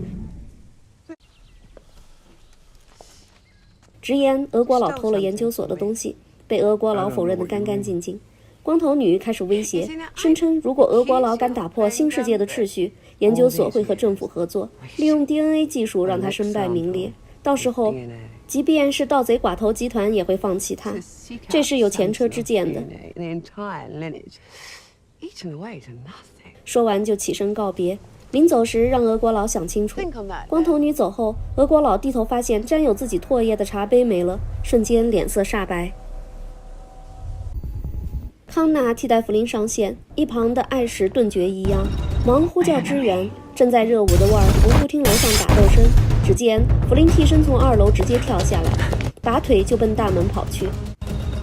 Speaker 1: 直言俄国佬偷了研究所的东西，被俄国佬否认得干干净净。光头女开始威胁，声称如果俄国佬敢打破新世界的秩序，研究所会和政府合作，利用 DNA 技术让他身败名裂。到时候即便是盗贼寡头集团也会放弃他，这是有前车之鉴的。说完就起身告别，临走时让俄国佬想清楚。光头女走后，俄国佬低头发现沾有自己唾液的茶杯没了，瞬间脸色煞白。康纳替代弗林上线，一旁的艾什顿觉异样，忙呼叫支援。正在热舞的沃尔夫忽听楼上打斗声，只见弗林替身从2楼直接跳下来，拔腿就奔大门跑去。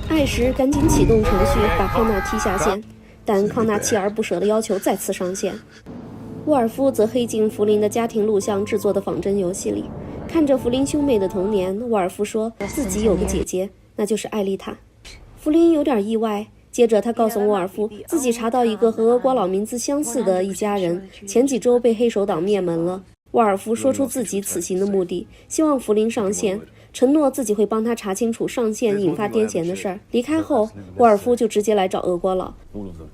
Speaker 1: 艾什赶紧启动程序把康纳踢下线，但康纳锲而不舍地要求再次上线。沃尔夫则黑进弗林的家庭录像制作的仿真游戏里，看着弗林兄妹的童年，沃尔夫说自己有个姐姐，那就是艾丽塔。弗林有点意外，接着他告诉沃尔夫，自己查到一个和俄国佬名字相似的一家人，前几周被黑手党灭门了。沃尔夫说出自己此行的目的，希望弗林上线，承诺自己会帮他查清楚上线引发癫痫的事儿。离开后，沃尔夫就直接来找俄国佬，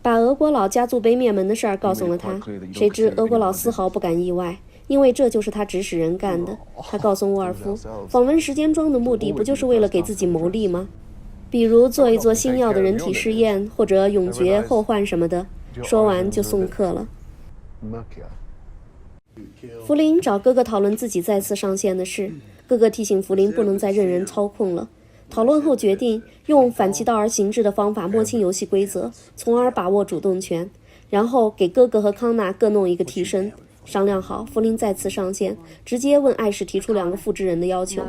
Speaker 1: 把俄国佬家族被灭门的事儿告诉了他。谁知俄国佬丝毫不感意外，因为这就是他指使人干的。他告诉沃尔夫，访问时间桩的目的不就是为了给自己谋利吗？比如做一做新药的人体试验，或者永绝后患什么的。说完就送客了。弗林找哥哥讨论自己再次上线的事，哥哥提醒弗林不能再任人操控了。讨论后决定用反其道而行之的方法摸清游戏规则，从而把握主动权，然后给哥哥和康纳各弄一个替身。商量好，弗林再次上线，直接问艾什提出2个复制人的要求，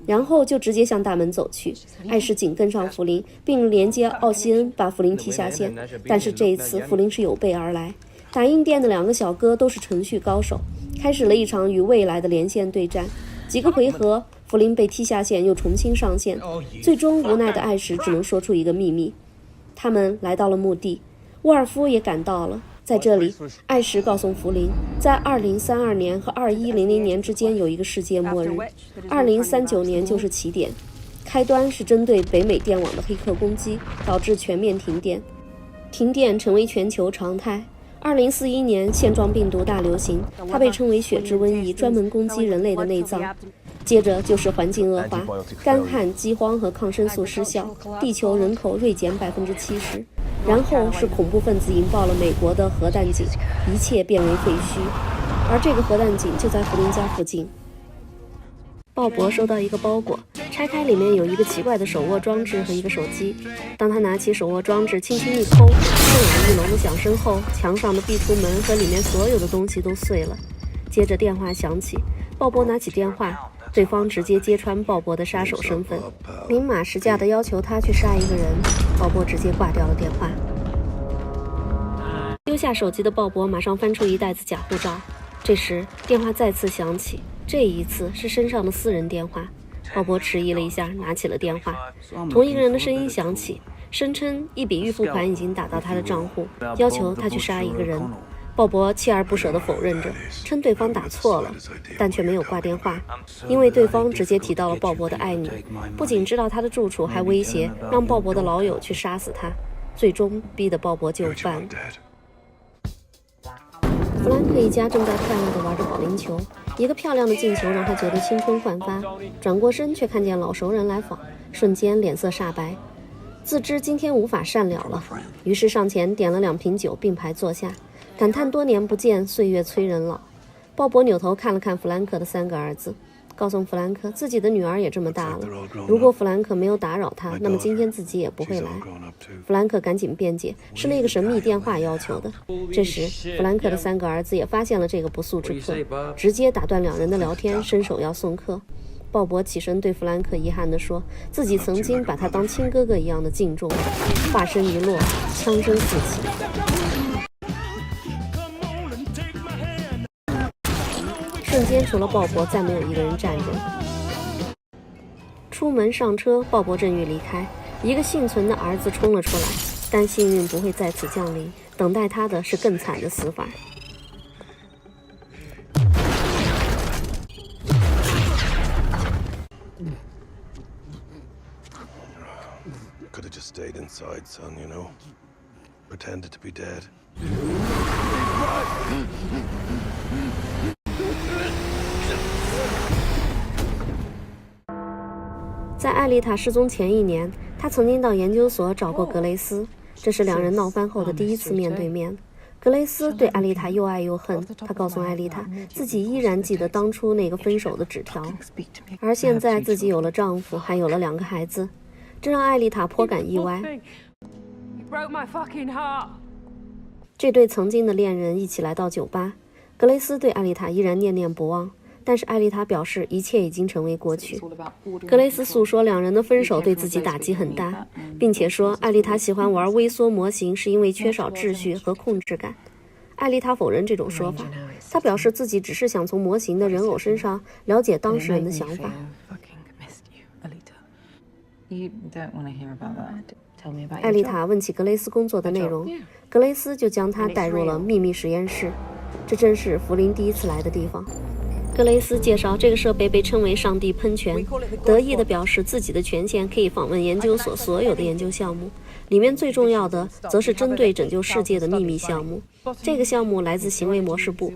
Speaker 1: 然后就直接向大门走去。艾什紧跟上弗林，并连接奥西恩把弗林踢下线。但是这一次弗林是有备而来，打印店的2个小哥都是程序高手，开始了一场与未来的连线对战。几个回合，弗林被踢下线又重新上线，最终无奈的艾什只能说出一个秘密。他们来到了墓地，沃尔夫也赶到了。在这里，艾什告诉弗林，在2032年和2100年之间有一个世界末日，2039年就是起点。开端是针对北美电网的黑客攻击，导致全面停电。停电成为全球常态。2041年，腺状病毒大流行，它被称为血之瘟疫，专门攻击人类的内脏。接着就是环境恶化，干旱、饥荒和抗生素失效，地球人口锐减70%。然后是恐怖分子引爆了美国的核弹井，一切变为废墟。而这个核弹井就在弗林家附近。鲍勃收到一个包裹，拆开里面有一个奇怪的手握装置和一个手机。当他拿起手握装置轻轻一抠，响一龙的响声后，墙上的壁橱门和里面所有的东西都碎了。接着电话响起，鲍勃拿起电话，对方直接揭穿鲍勃的杀手身份，明码实价地要求他去杀一个人。鲍勃直接挂掉了电话。丢下手机的鲍勃马上翻出一袋子假护照。这时电话再次响起，这一次是身上的私人电话。鲍勃迟疑了一下，拿起了电话。同一个人的声音响起，声称一笔预付款已经打到他的账户，要求他去杀一个人。鲍勃锲而不舍地否认着，称对方打错了，但却没有挂电话，因为对方直接提到了鲍勃的爱女，不仅知道他的住处，还威胁让鲍勃的老友去杀死他，最终逼得鲍勃就范。弗兰克一家正在快乐地玩着保龄球，一个漂亮的进球让他觉得青春焕发，转过身却看见老熟人来访，瞬间脸色煞白，自知今天无法善了了，于是上前点了2瓶酒并排坐下，感叹多年不见，岁月催人老。鲍勃扭头看了看弗兰克的3个儿子，告诉弗兰克自己的女儿也这么大了，如果弗兰克没有打扰他，那么今天自己也不会来。弗兰克赶紧辩解，是那个神秘电话要求的。这时弗兰克的3个儿子也发现了这个不速之客，直接打断2人的聊天，伸手要送客。鲍勃起身对弗兰克遗憾地说，自己曾经把他当亲哥哥一样的敬重。话声一落，枪声四起。瞬间除了鲍勃再没有一个人站着。出门上车，鲍勃正欲离开，一个幸存的儿子冲了出来，但幸运不会在此降临，等待他的是更惨的死法。
Speaker 3: Could have just stayed inside, son, you know. Pretended to be dead.
Speaker 1: 在艾丽塔失踪前1年，他曾经到研究所找过格雷斯，这是2人闹翻后的第一次面对面。格雷斯对艾丽塔又爱又恨，他告诉艾丽塔，自己依然记得当初那个分手的纸条，而现在自己有了丈夫，还有了2个孩子，这让艾丽塔颇感意外。这对曾经的恋人一起来到酒吧，格雷斯对艾丽塔依然念念不忘，但是艾丽塔表示一切已经成为过去。格雷斯诉说2人的分手对自己打击很大，并且说艾丽塔喜欢玩微缩模型是因为缺少秩序和控制感。艾丽塔否认这种说法，她表示自己只是想从模型的人偶身上了解当事人的想法。艾丽塔问起格雷斯工作的内容，格雷斯就将她带入了秘密实验室，这正是弗林第一次来的地方。格雷斯介绍，这个设备被称为上帝喷泉，得意地表示自己的权限可以访问研究所所有的研究项目，里面最重要的则是针对拯救世界的秘密项目。这个项目来自行为模式部，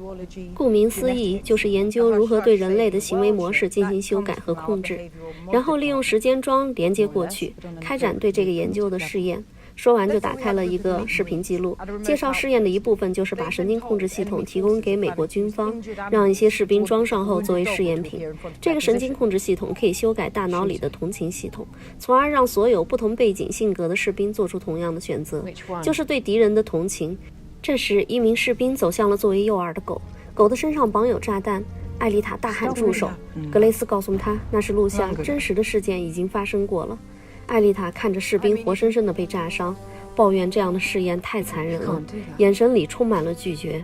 Speaker 1: 顾名思义，就是研究如何对人类的行为模式进行修改和控制，然后利用时间桩连接过去，开展对这个研究的试验。说完就打开了一个视频记录，介绍试验的一部分就是把神经控制系统提供给美国军方，让一些士兵装上后作为试验品。这个神经控制系统可以修改大脑里的同情系统，从而让所有不同背景性格的士兵做出同样的选择，就是对敌人的同情。这时一名士兵走向了作为诱饵的狗，狗的身上绑有炸弹。艾丽塔大喊住手，格雷斯告诉他那是录像，真实的事件已经发生过了。艾丽塔看着士兵活生生的被炸伤，抱怨这样的试验太残忍了，眼神里充满了拒绝。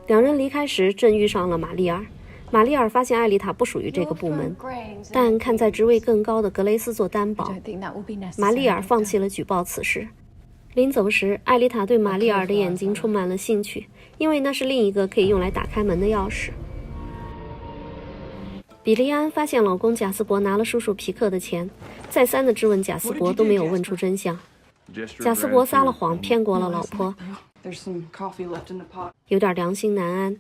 Speaker 1: 2人离开时正遇上了玛丽尔，玛丽尔发现艾丽塔不属于这个部门，但看在职位更高的格雷斯做担保，玛丽尔放弃了举报此事。临走时，艾丽塔对玛丽尔的眼睛充满了兴趣，因为那是另一个可以用来打开门的钥匙。比利安发现老公贾斯伯拿了叔叔皮克的钱，再三的质问贾斯伯都没有问出真相。贾斯伯撒了谎，骗过了老婆，有点良心难安。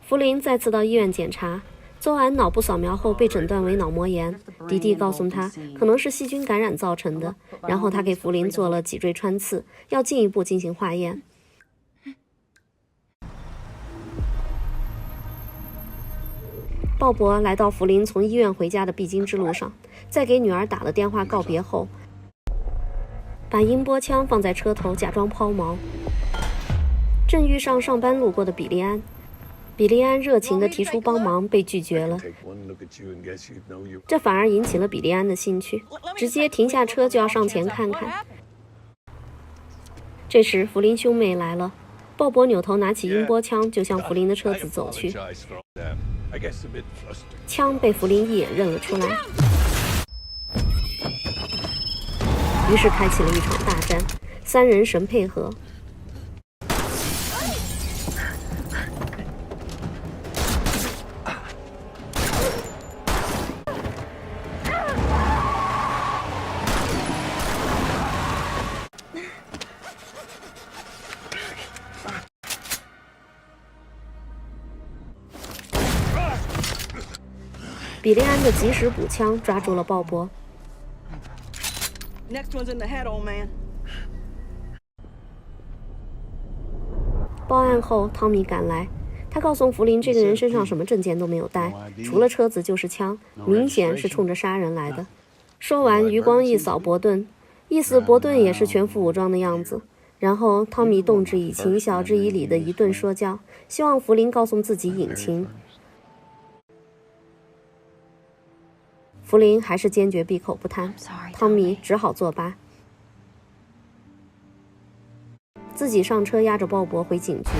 Speaker 1: 弗林再次到医院检查，做完脑部扫描后被诊断为脑膜炎，迪蒂告诉他可能是细菌感染造成的，然后他给弗林做了脊椎穿刺，要进一步进行化验。鲍勃来到弗林从医院回家的必经之路上，在给女儿打了电话告别后，把音波枪放在车头，假装抛锚。正遇上上班路过的比利安，比利安热情地提出帮忙，被拒绝了。这反而引起了比利安的兴趣，直接停下车就要上前看看。这时弗林兄妹来了，鲍勃扭头拿起音波枪就向弗林的车子走去，枪被弗林一眼认了出来，于是开启了一场大战，三人神配合。比利安的及时补枪抓住了鲍勃。报案后，汤米赶来，他告诉弗林，这个人身上什么证件都没有带，除了车子就是枪，明显是冲着杀人来的。说完，余光一扫伯顿，意思伯顿也是全副武装的样子。然后汤米动之以情，晓之以理的一顿说教，希望弗林告诉自己隐情。弗林还是坚决闭口不谈，汤米只好作罢，自己上车押着鲍勃回警局。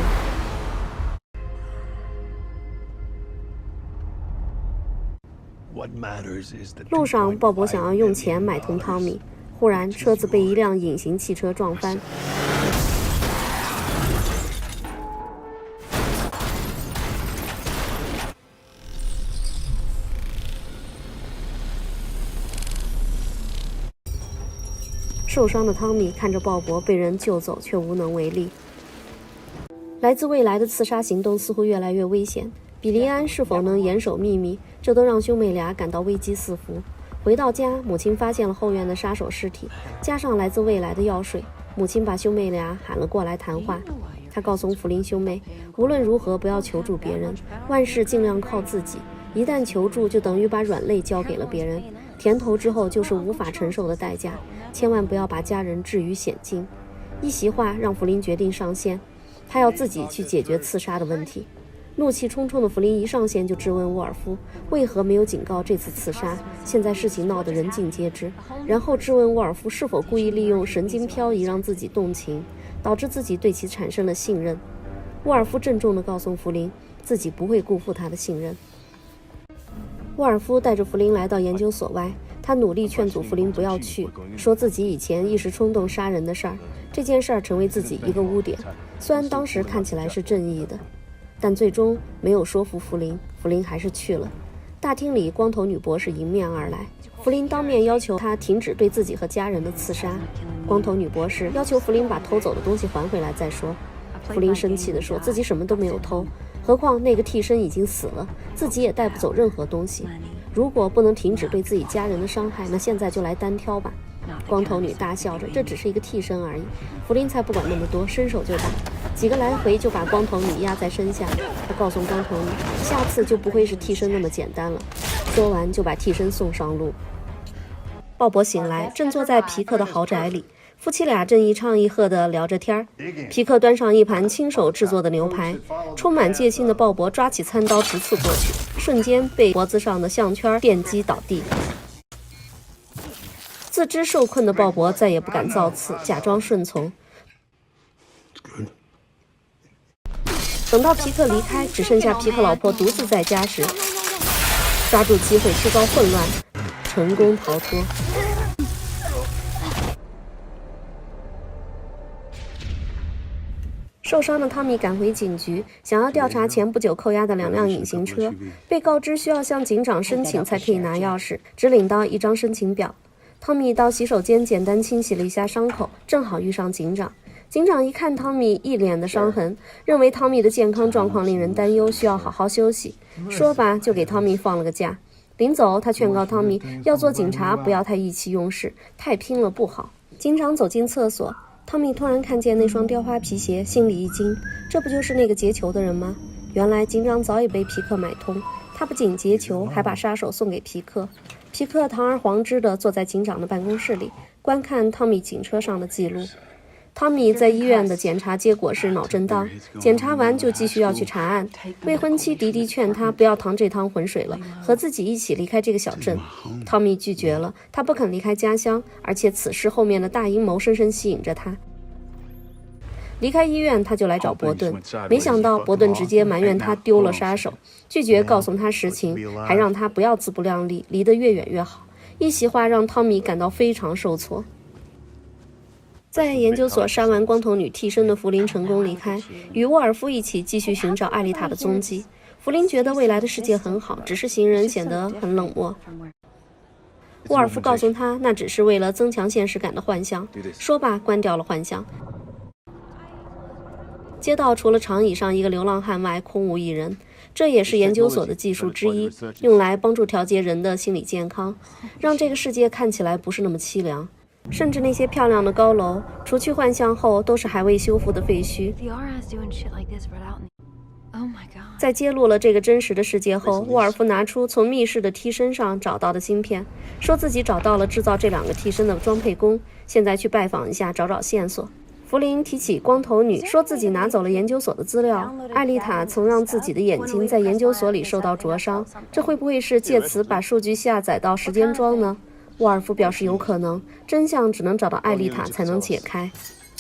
Speaker 1: 路上，鲍勃想要用钱买通汤米，忽然车子被一辆隐形汽车撞翻。受伤的汤米看着鲍勃被人救走，却无能为力。来自未来的刺杀行动似乎越来越危险，比利安是否能严守秘密，这都让兄妹俩感到危机四伏。回到家，母亲发现了后院的杀手尸体，加上来自未来的药水，母亲把兄妹俩喊了过来谈话。她告诉弗林兄妹，无论如何不要求助别人，万事尽量靠自己，一旦求助就等于把软肋交给了别人，甜头之后就是无法承受的代价，千万不要把家人置于险境。一席话让弗林决定上线，他要自己去解决刺杀的问题。怒气冲冲的弗林一上线就质问沃尔夫为何没有警告这次刺杀，现在事情闹得人尽皆知，然后质问沃尔夫是否故意利用神经漂移让自己动情，导致自己对其产生了信任。沃尔夫郑重地告诉弗林，自己不会辜负他的信任。沃尔夫带着弗林来到研究所外，他努力劝阻弗林不要去，说自己以前一时冲动杀人的事儿，这件事儿成为自己一个污点，虽然当时看起来是正义的，但最终没有说服弗林，弗林还是去了。大厅里，光头女博士迎面而来，弗林当面要求他停止对自己和家人的刺杀。光头女博士要求弗林把偷走的东西还回来再说。弗林生气地说自己什么都没有偷，何况那个替身已经死了，自己也带不走任何东西。如果不能停止对自己家人的伤害，那现在就来单挑吧。光头女大笑着，这只是一个替身而已。弗林才不管那么多，伸手就打，几个来回就把光头女压在身下。他告诉光头女，下次就不会是替身那么简单了。说完就把替身送上路。鲍勃醒来，正坐在皮克的豪宅里，夫妻俩正一唱一和地聊着天儿。皮克端上一盘亲手制作的牛排，充满戒心的鲍勃抓起餐刀直刺过去，瞬间被脖子上的项圈电击倒地。自知受困的鲍勃再也不敢造次，假装顺从。等到皮克离开，只剩下皮克老婆独自在家时，抓住机会制造混乱，成功逃脱。受伤的汤米赶回警局，想要调查前不久扣押的2辆隐形车，被告知需要向警长申请才可以拿钥匙，只领到一张申请表。汤米到洗手间简单清洗了一下伤口，正好遇上警长。警长一看汤米一脸的伤痕，认为汤米的健康状况令人担忧，需要好好休息。说罢就给汤米放了个假。临走，他劝告汤米要做警察，不要太意气用事，太拼了不好。警长走进厕所，汤米突然看见那双雕花皮鞋，心里一惊，这不就是那个劫囚的人吗？原来警长早已被皮克买通，他不仅劫囚，还把杀手送给皮克。皮克堂而皇之地坐在警长的办公室里，观看汤米警车上的记录。汤米在医院的检查结果是脑震荡，检查完就继续要去查案。未婚妻迪迪劝他不要趟这趟浑水了，和自己一起离开这个小镇。汤米拒绝了，他不肯离开家乡，而且此事后面的大阴谋深深吸引着他。离开医院，他就来找伯顿，没想到伯顿直接埋怨他丢了杀手，拒绝告诉他实情，还让他不要自不量力，离得越远越好。一席话让汤米感到非常受挫。在研究所杀完光头女替身的弗林成功离开，与沃尔夫一起继续寻找艾丽塔的踪迹。弗林觉得未来的世界很好，只是行人显得很冷漠。沃尔夫告诉他，那只是为了增强现实感的幻象。说罢，关掉了幻象。街道除了长椅上一个流浪汉外，空无一人。这也是研究所的技术之一，用来帮助调节人的心理健康，让这个世界看起来不是那么凄凉。甚至那些漂亮的高楼，除去幻象后，都是还未修复的废墟。在揭露了这个真实的世界后，沃尔夫拿出从密室的替身上找到的芯片，说自己找到了制造这2个替身的装配工，现在去拜访一下，找找线索。弗林提起光头女，说自己拿走了研究所的资料。艾丽塔曾让自己的眼睛在研究所里受到灼伤，这会不会是借此把数据下载到时间桩呢？沃尔夫表示有可能，真相只能找到艾丽塔才能解开。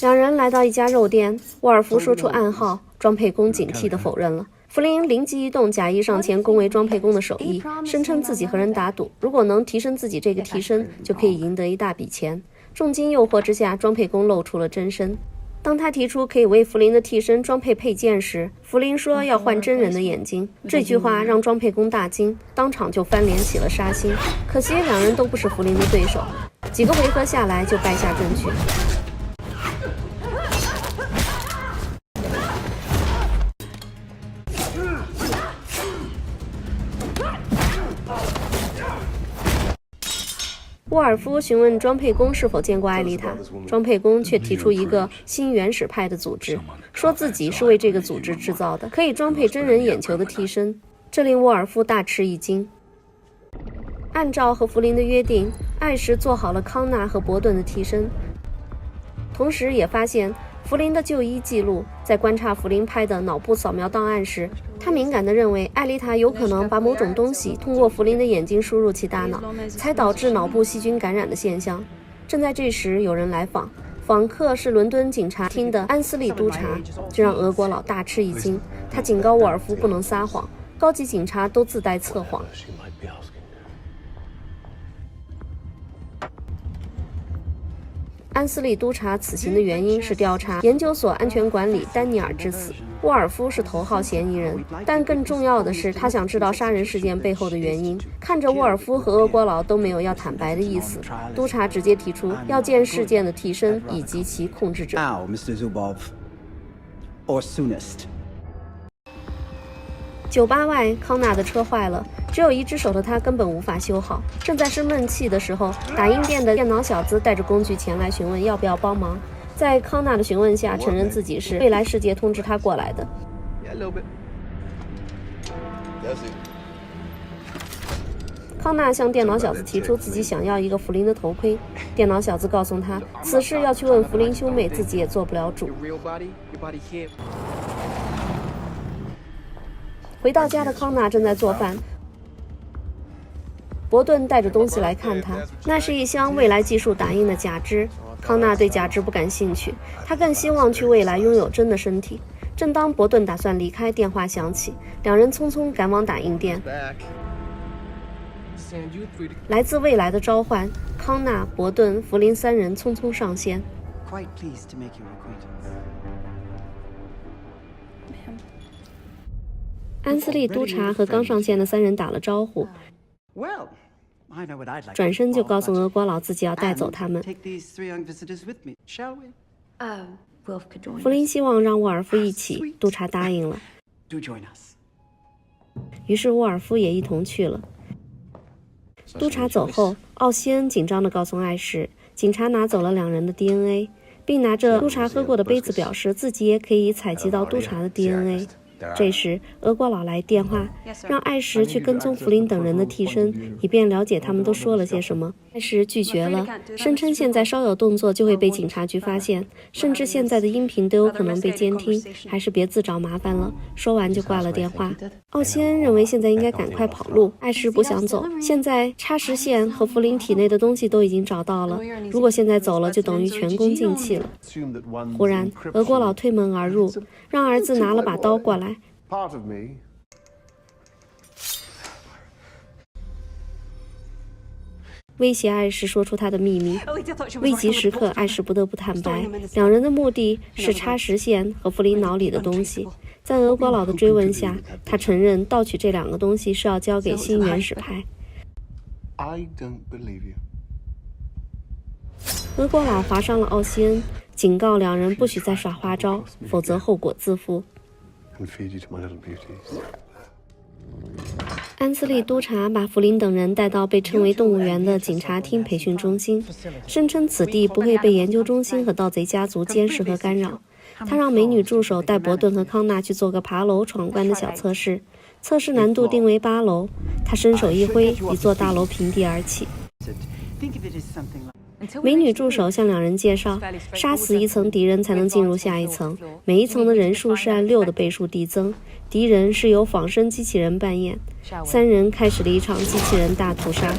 Speaker 1: 两人来到一家肉店，沃尔夫说出暗号，装配工警惕地否认了。弗林灵机一动，假意上前恭维装配工的手艺，声称自己和人打赌，如果能提升自己这个替身，就可以赢得一大笔钱。重金诱惑之下，装配工露出了真身。当他提出可以为弗林的替身装配配件时，弗林说要换真人的眼睛。这句话让装配工大惊，当场就翻脸起了杀心。可惜两人都不是弗林的对手，几个回合下来就败下阵去。沃尔夫询问装配工是否见过艾丽塔，装配工却提出一个新原始派的组织，说自己是为这个组织制造的可以装配真人眼球的替身，这令沃尔夫大吃一惊。按照和弗林的约定，艾什做好了康纳和伯顿的替身，同时也发现弗林的就医记录。在观察弗林拍的脑部扫描档案时，他敏感地认为艾丽塔有可能把某种东西通过弗林的眼睛输入其大脑，才导致脑部细菌感染的现象。正在这时，有人来访，访客是伦敦警察厅的安斯利督察，这让俄国佬大吃一惊。他警告沃尔夫不能撒谎，高级警察都自带测谎。安斯利督察此行的原因是调查研究所安全管理丹尼尔之死，沃尔夫是头号嫌疑人，但更重要的是他想知道杀人事件背后的原因。看着沃尔夫和俄国佬都没有要坦白的意思，督察直接提出要见事件的替身以及其控制者。酒吧外，康纳的车坏了，只有一只手的他根本无法修好。正在生闷气的时候，打印店的电脑小子带着工具前来询问要不要帮忙。在康纳的询问下，承认自己是未来世界通知他过来的。康纳向电脑小子提出自己想要一个弗林的头盔，电脑小子告诉他，此事要去问弗林兄妹，自己也做不了主。回到家的康纳正在做饭，伯顿带着东西来看他，那是一箱未来技术打印的假肢。康纳对假肢不感兴趣，他更希望去未来拥有真的身体。正当伯顿打算离开，电话响起，两人匆匆赶往打印店。来自未来的召唤，康纳、伯顿、弗林三人匆匆上线。安斯利督察和刚上线的三人打了招呼，转身就告诉俄国佬自己要带走他们。弗林希望让沃尔夫一起，督察答应了。于是沃尔夫也一同去了。督察走后，奥西恩紧张地告诉艾什，警察拿走了两人的 DNA， 并拿着督察喝过的杯子表示自己也可以采集到督察的 DNA。这时，俄国佬来电话，让艾什去跟踪弗林等人的替身，以便了解他们都说了些什么。艾什拒绝了，声称现在稍有动作就会被警察局发现，甚至现在的音频都有可能被监听，还是别自找麻烦了。说完就挂了电话。奥西恩认为现在应该赶快跑路，艾什不想走。现在插实线和弗林体内的东西都已经找到了，如果现在走了，就等于前功尽弃了。忽然，俄国佬推门而入，让儿子拿了把刀过来。威胁艾什说出他的秘密。危急时刻，艾什不得不坦白，两人的目的是插实线和弗林脑里的东西。在俄国佬的追问下，他承认盗取这2个东西是要交给新原始派。俄国佬划伤了奥西恩，警告两人不许再耍花招，否则后果自负。安斯利督察把弗林等人带到被称为动物园的警察厅培训中心，声称此地不会被研究中心和盗贼家族监视和干扰。他让美女助手带伯顿和康纳去做个爬楼闯关的小测试，测试难度定为8楼。他伸手一挥，一座大楼平地而起。美女助手向两人介绍，杀死1层敌人才能进入下一层，每一层的人数是按6的倍数递增，敌人是由仿生机器人扮演。3人开始了一场机器人大屠杀。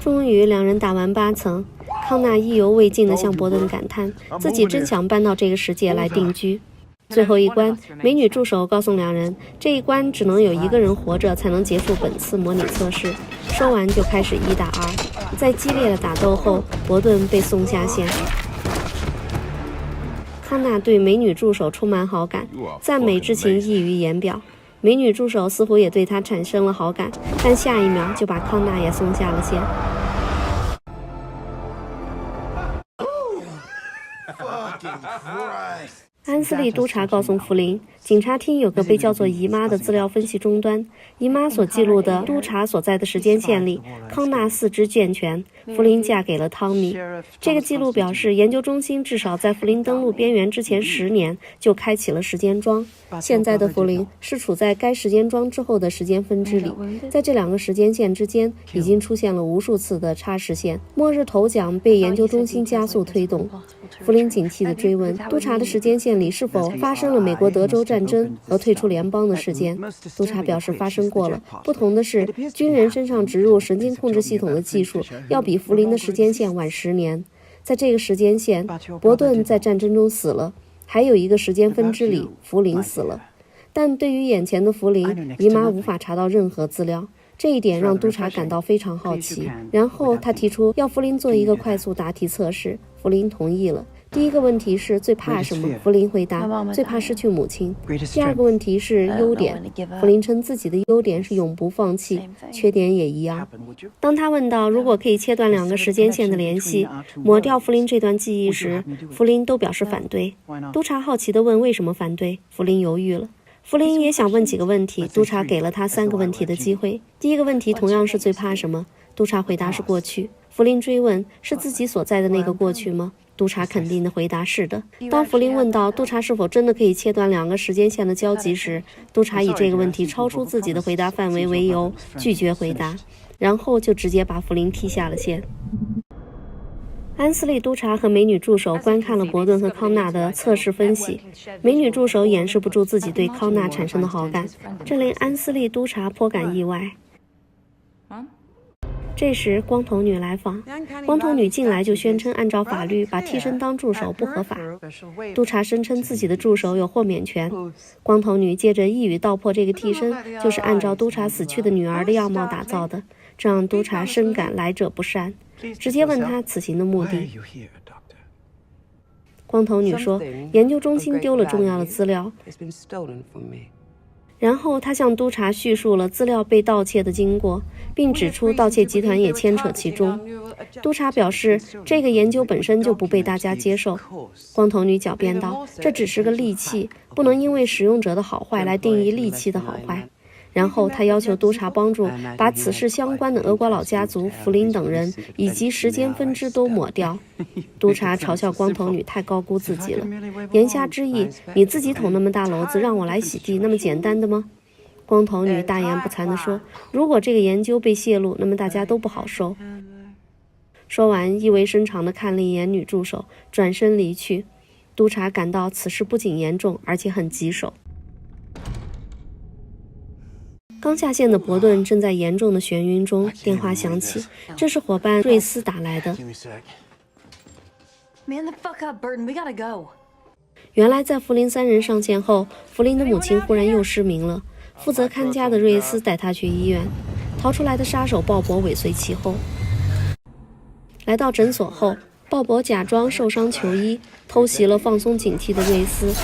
Speaker 1: 终于两人打完8层，康纳意犹未尽地向伯顿感叹，自己真想搬到这个世界来定居。最后一关，美女助手告诉两人，这一关只能有1个人活着才能结束本次模拟测试。说完就开始1打2，在激烈的打斗后，伯顿被送下线。康纳对美女助手充满好感，赞美之情溢于言表。美女助手似乎也对他产生了好感，但下一秒就把康纳也送下了线。安斯利督察告诉弗林，警察厅有个被叫做姨妈的资料分析终端，姨妈所记录的督察所在的时间线里，康纳4肢健全，弗林嫁给了汤米。这个记录表示，研究中心至少在弗林登陆边缘之前10年就开启了时间桩。现在的弗林是处在该时间桩之后的时间分支里，在这2个时间线之间已经出现了无数次的插时线。末日头奖被研究中心加速推动。弗林警惕地追问，督察的时间线里是否发生了美国德州战争和退出联邦的事件？督察表示发生过了，不同的是，军人身上植入神经控制系统的技术要比弗林的时间线晚10年。在这个时间线，伯顿在战争中死了，还有一个时间分支里，弗林死了。但对于眼前的弗林，姨妈无法查到任何资料。这一点让督察感到非常好奇，然后他提出要弗林做一个快速答题测试，弗林同意了。第一个问题是最怕什么？弗林回答最怕失去母亲。第2个问题是优点，弗林称自己的优点是永不放弃，缺点也一样。当他问到如果可以切断2个时间线的联系，抹掉弗林这段记忆时，弗林都表示反对。督察好奇地问为什么反对，弗林犹豫了。弗林也想问几个问题，督察给了他3个问题的机会。第一个问题同样是最怕什么？督察回答是过去。弗林追问是自己所在的那个过去吗？督察肯定的回答是的。当弗林问到督察是否真的可以切断2个时间线的交集时，督察以这个问题超出自己的回答范围为由拒绝回答，然后就直接把弗林踢下了线。安斯利督察和美女助手观看了伯顿和康纳的测试分析，美女助手掩饰不住自己对康纳产生的好感，这令安斯利督察颇感意外。这时光头女来访，光头女进来就宣称按照法律把替身当助手不合法。督察声称自己的助手有豁免权，光头女接着一语道破这个替身就是按照督察死去的女儿的样貌打造的，这让督察深感来者不善，直接问他此行的目的。光头女说，研究中心丢了重要的资料。然后他向督察叙述了资料被盗窃的经过，并指出盗窃集团也牵扯其中。督察表示，这个研究本身就不被大家接受。光头女狡辩道，这只是个利器，不能因为使用者的好坏来定义利器的好坏。然后他要求督察帮助把此事相关的俄国佬家族、弗林等人以及时间分支都抹掉。督察嘲笑光头女太高估自己了，言下之意，你自己捅那么大篓子，让我来洗地，那么简单的吗？光头女大言不惭地说，如果这个研究被泄露，那么大家都不好受。说完，意味深长地看了一眼女助手，转身离去。督察感到此事不仅严重，而且很棘手。刚下线的伯顿正在严重的眩晕中，电话响起，这是伙伴瑞斯打来的。
Speaker 2: Man the fuck up, Burton. We gotta go.
Speaker 1: 原来在福林三人上线后，福林的母亲忽然又失明了。负责看家的瑞斯带他去医院，逃出来的杀手鲍勃尾随其后。来到诊所后，鲍勃假装受伤求医，偷袭了放松警惕的瑞斯。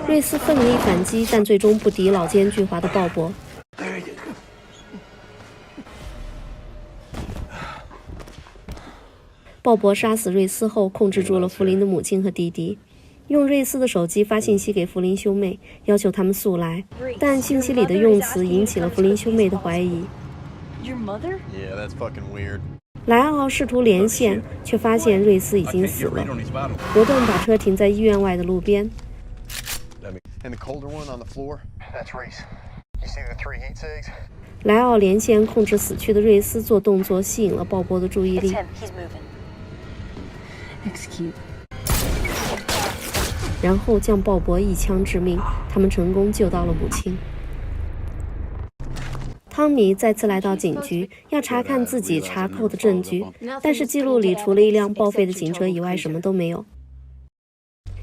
Speaker 1: 瑞斯奋力反击，但最终不敌老奸巨猾的鲍勃。鲍勃杀死瑞斯后，控制住了弗林的母亲和弟弟，用瑞斯的手机发信息给弗林兄妹，要求他们速来，但信息里的用词引起了弗林兄妹的怀疑。莱奥试图连线，却发现瑞斯已经死了。伯顿把车停在医院外的路边。莱奥连线控制死去的瑞斯做动作，吸引了鲍勃的注意力。然后将鲍勃一枪致命，他们成功救到了母亲。汤米再次来到警局，要查看自己查扣的证据，但是记录里除了一辆报废的警车以外什么都没有。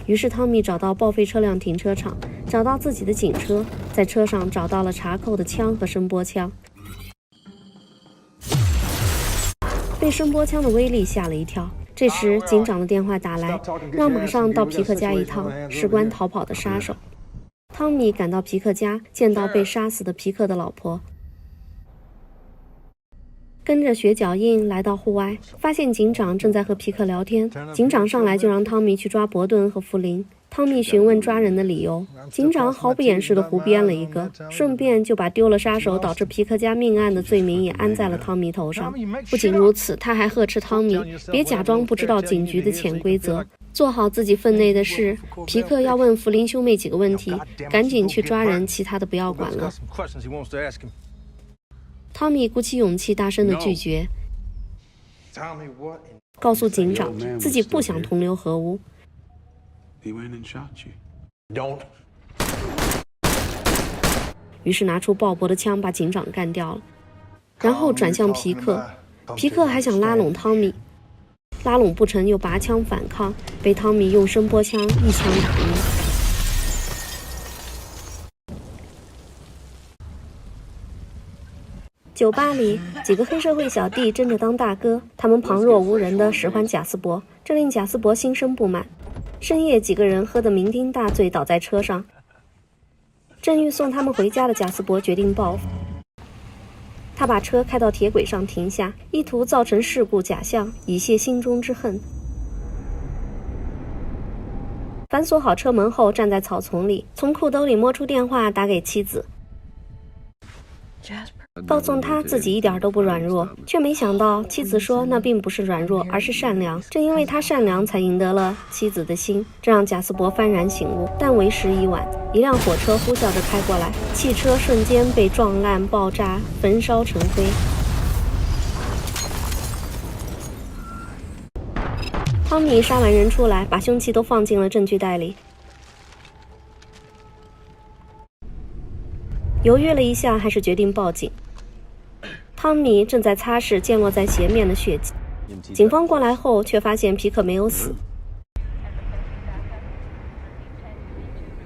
Speaker 1: 于是汤米找到报废车辆停车场，找到自己的警车，在车上找到了查扣的枪和声波枪。被声波枪的威力吓了一跳。这时警长的电话打来，让马上到皮克家一趟，事关逃跑的杀手。汤米赶到皮克家，见到被杀死的皮克的老婆，跟着血脚印来到户外，发现警长正在和皮克聊天。警长上来就让汤米去抓伯顿和弗林。汤米询问抓人的理由，警长毫不掩饰地胡编了一个，顺便就把丢了杀手导致皮克家命案的罪名也安在了汤米头上。不仅如此，他还呵斥汤米别假装不知道警局的潜规则，做好自己分内的事。皮克要问弗林兄妹几个问题，赶紧去抓人，其他的不要管了。汤米鼓起勇气大声地拒绝，告诉警长自己不想同流合污。于是拿出鲍勃的枪把警长干掉了，然后转向皮克。皮克还想拉拢汤米，拉拢不成又拔枪反抗，被汤米用声波枪一枪打晕。酒吧里，几个黑社会小弟争着当大哥，他们旁若无人地使唤贾斯伯，这令贾斯伯心生不满。深夜，几个人喝得酩酊大醉，倒在车上。正欲送他们回家的贾斯伯决定报复，他把车开到铁轨上停下，意图造成事故假象，以泄心中之恨。反锁好车门后，站在草丛里，从裤兜里摸出电话打给妻子，告诉他自己一点都不软弱，却没想到妻子说那并不是软弱，而是善良。正因为他善良，才赢得了妻子的心，这让贾斯伯幡然醒悟。但为时已晚，一辆火车呼啸着开过来，汽车瞬间被撞烂、爆炸、焚烧成灰。汤米杀完人出来，把凶器都放进了证据袋里。犹豫了一下，还是决定报警。汤米正在擦拭溅落在鞋面的血迹，警方过来后却发现皮克没有死。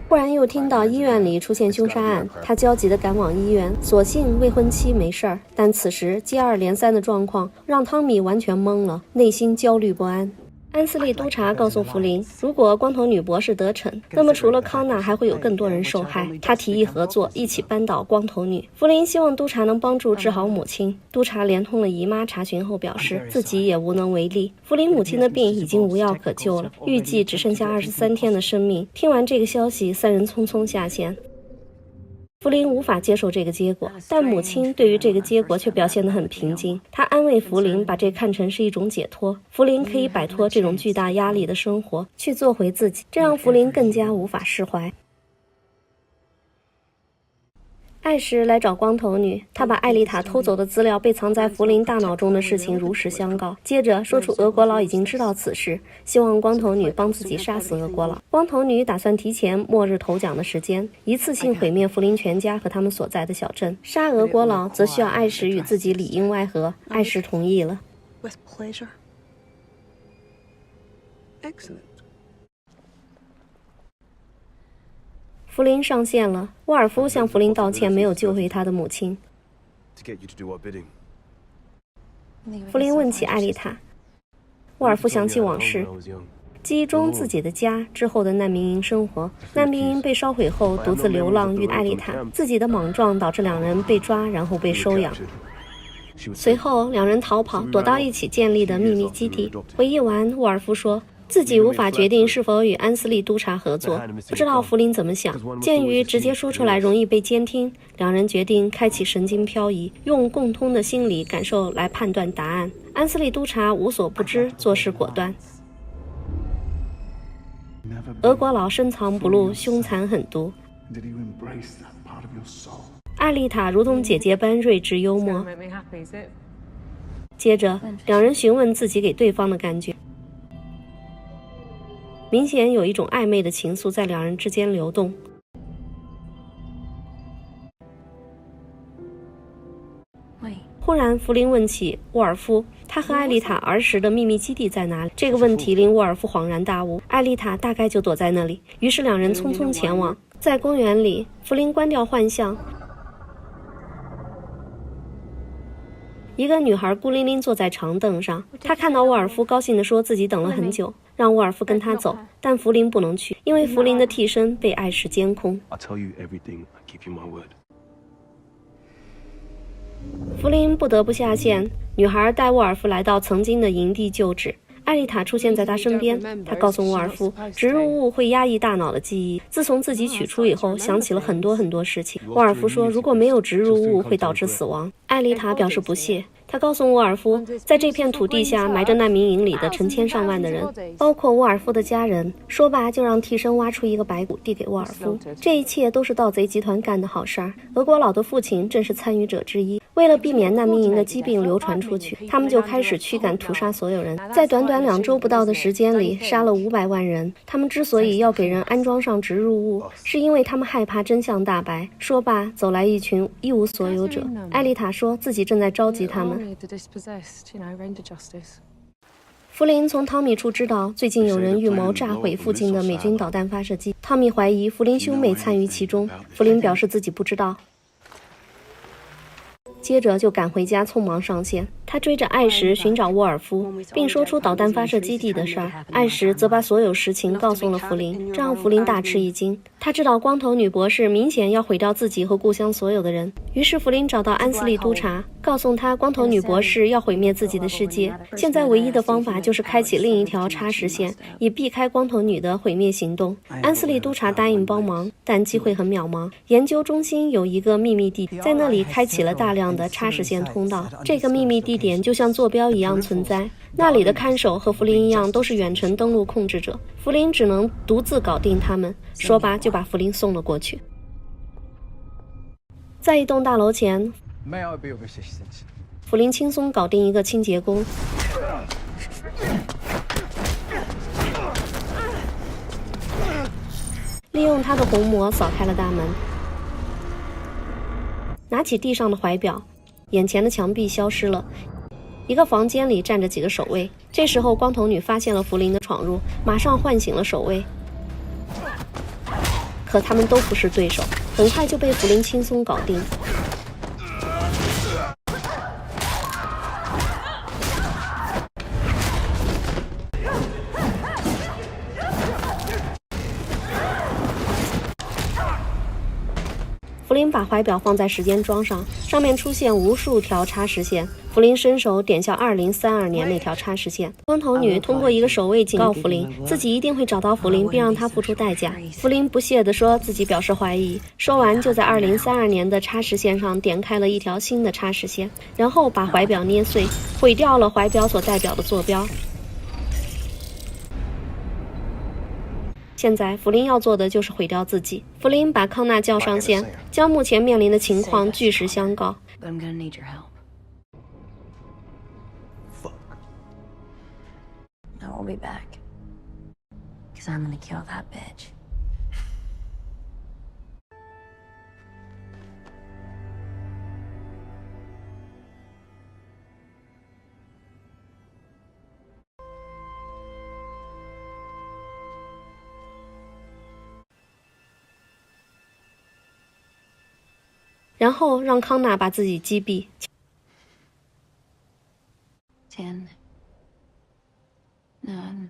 Speaker 1: 忽然又听到医院里出现凶杀案，他焦急地赶往医院，所幸未婚妻没事儿，但此时接二连三的状况让汤米完全懵了，内心焦虑不安。安斯利督察告诉弗林，如果光头女博士得逞，那么除了康纳，还会有更多人受害。他提议合作，一起扳倒光头女。弗林希望督察能帮助治好母亲。督察连通了姨妈查询后表示，自己也无能为力。弗林母亲的病已经无药可救了，预计只剩下23天的生命。听完这个消息，三人匆匆下线。弗林无法接受这个结果，但母亲对于这个结果却表现得很平静。她安慰弗林，把这看成是一种解脱，弗林可以摆脱这种巨大压力的生活，去做回自己，这让弗林更加无法释怀。艾什来找光头女，他把艾丽塔偷走的资料被藏在弗林大脑中的事情如实相告，接着说出俄国佬已经知道此事，希望光头女帮自己杀死俄国佬。光头女打算提前末日头奖的时间，一次性毁灭弗林全家和他们所在的小镇。杀俄国佬则需要艾什与自己里应外合，艾什同意了。
Speaker 4: With pleasure. Excellent.
Speaker 1: 弗林上线了，沃尔夫向弗林道歉，没有救回他的母亲。弗林问起艾丽塔，沃尔夫想起往事，记忆中自己的家之后的难民营生活。难民营被烧毁后，独自流浪遇艾丽塔，自己的莽撞导致两人被抓，然后被收养。随后两人逃跑，躲到一起建立的秘密基地。回忆完，沃尔夫说自己无法决定是否与安斯利督察合作，不知道弗林怎么想。鉴于直接说出来容易被监听，两人决定开启神经漂移，用共通的心理感受来判断答案。安斯利督察无所不知，做事果断。俄国佬深藏不露，凶残狠毒。艾丽塔如同姐姐般睿智幽默。接着，两人询问自己给对方的感觉。明显有一种暧昧的情愫在两人之间流动。忽然，弗林问起沃尔夫，他和艾丽塔儿时的秘密基地在哪里？这个问题令沃尔夫恍然大悟，艾丽塔大概就躲在那里。于是两人匆匆前往。在公园里，弗林关掉幻象。一个女孩孤零零坐在长凳上，她看到沃尔夫，高兴地说自己等了很久，让沃尔夫跟她走，但弗林不能去，因为弗林的替身被艾什监控。弗林不得不下线，女孩带沃尔夫来到曾经的营地旧址。艾丽塔出现在他身边，她告诉沃尔夫，植入物会压抑大脑的记忆。自从自己取出以后，想起了很多事情。沃尔夫说，如果没有植入物，会导致死亡。艾丽塔表示不屑，她告诉沃尔夫，在这片土地下埋着难民营里的成千上万的人，包括沃尔夫的家人。说罢，就让替身挖出一个白骨递给沃尔夫。这一切都是盗贼集团干的好事儿。俄国佬的父亲正是参与者之一。为了避免难民营的疾病流传出去，他们就开始驱赶屠杀所有人。在短短2周不到的时间里，杀了500万人。他们之所以要给人安装上植入物，是因为他们害怕真相大白。说罢，走来一群一无所有者。艾丽塔说自己正在召集他们。弗林从汤米处知道，最近有人预谋炸毁附近的美军导弹发射机。汤米怀疑弗林兄妹参与其中，弗林表示自己不知道。接着就赶回家，匆忙上线。他追着艾什寻找沃尔夫，并说出导弹发射基地的事儿。艾什则把所有实情告诉了弗林，这让弗林大吃一惊。他知道光头女博士明显要毁掉自己和故乡所有的人。于是弗林找到安斯利督察，告诉他光头女博士要毁灭自己的世界，现在唯一的方法就是开启另一条插时线，以避开光头女的毁灭行动。安斯利督察答应帮忙，但机会很渺茫。研究中心有一个秘密地点，在那里开启了大量的插时线通道。这个秘密地点就像坐标一样存在，那里的看守和弗林一样都是远程登陆控制者，弗林只能独自搞定他们。说罢就把弗林送了过去。在一栋大楼前，弗林轻松搞定一个清洁工。利用他的虹膜扫开了大门，拿起地上的怀表，眼前的墙壁消失了。一个房间里站着几个守卫，这时候光头女发现了弗林的闯入，马上唤醒了守卫，可他们都不是对手，很快就被弗林轻松搞定。弗林把怀表放在时间桩上，上面出现无数条插时线。弗林伸手点向2032年那条插时线。光头女通过一个守卫警告弗林，自己一定会找到弗林，并让他付出代价。弗林不屑地说自己表示怀疑，说完就在2032年的插时线上点开了一条新的插时线，然后把怀表捏碎，毁掉了怀表所代表的坐标。现在弗林要做的就是毁掉自己。弗林把康纳叫上线，将目前面临的情况据实相告。
Speaker 2: But I'm gonna need your help.
Speaker 3: Fuck.
Speaker 2: I will be back. Because I'm gonna kill that bitch.
Speaker 1: 然后让康纳把自己击毙。
Speaker 2: 10, 9,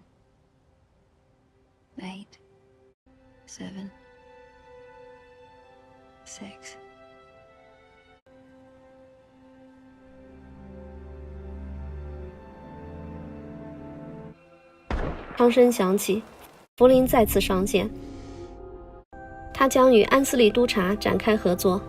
Speaker 2: 8, 7, 6.
Speaker 1: 枪声响起，弗林再次上线。他将与安斯利督察展开合作。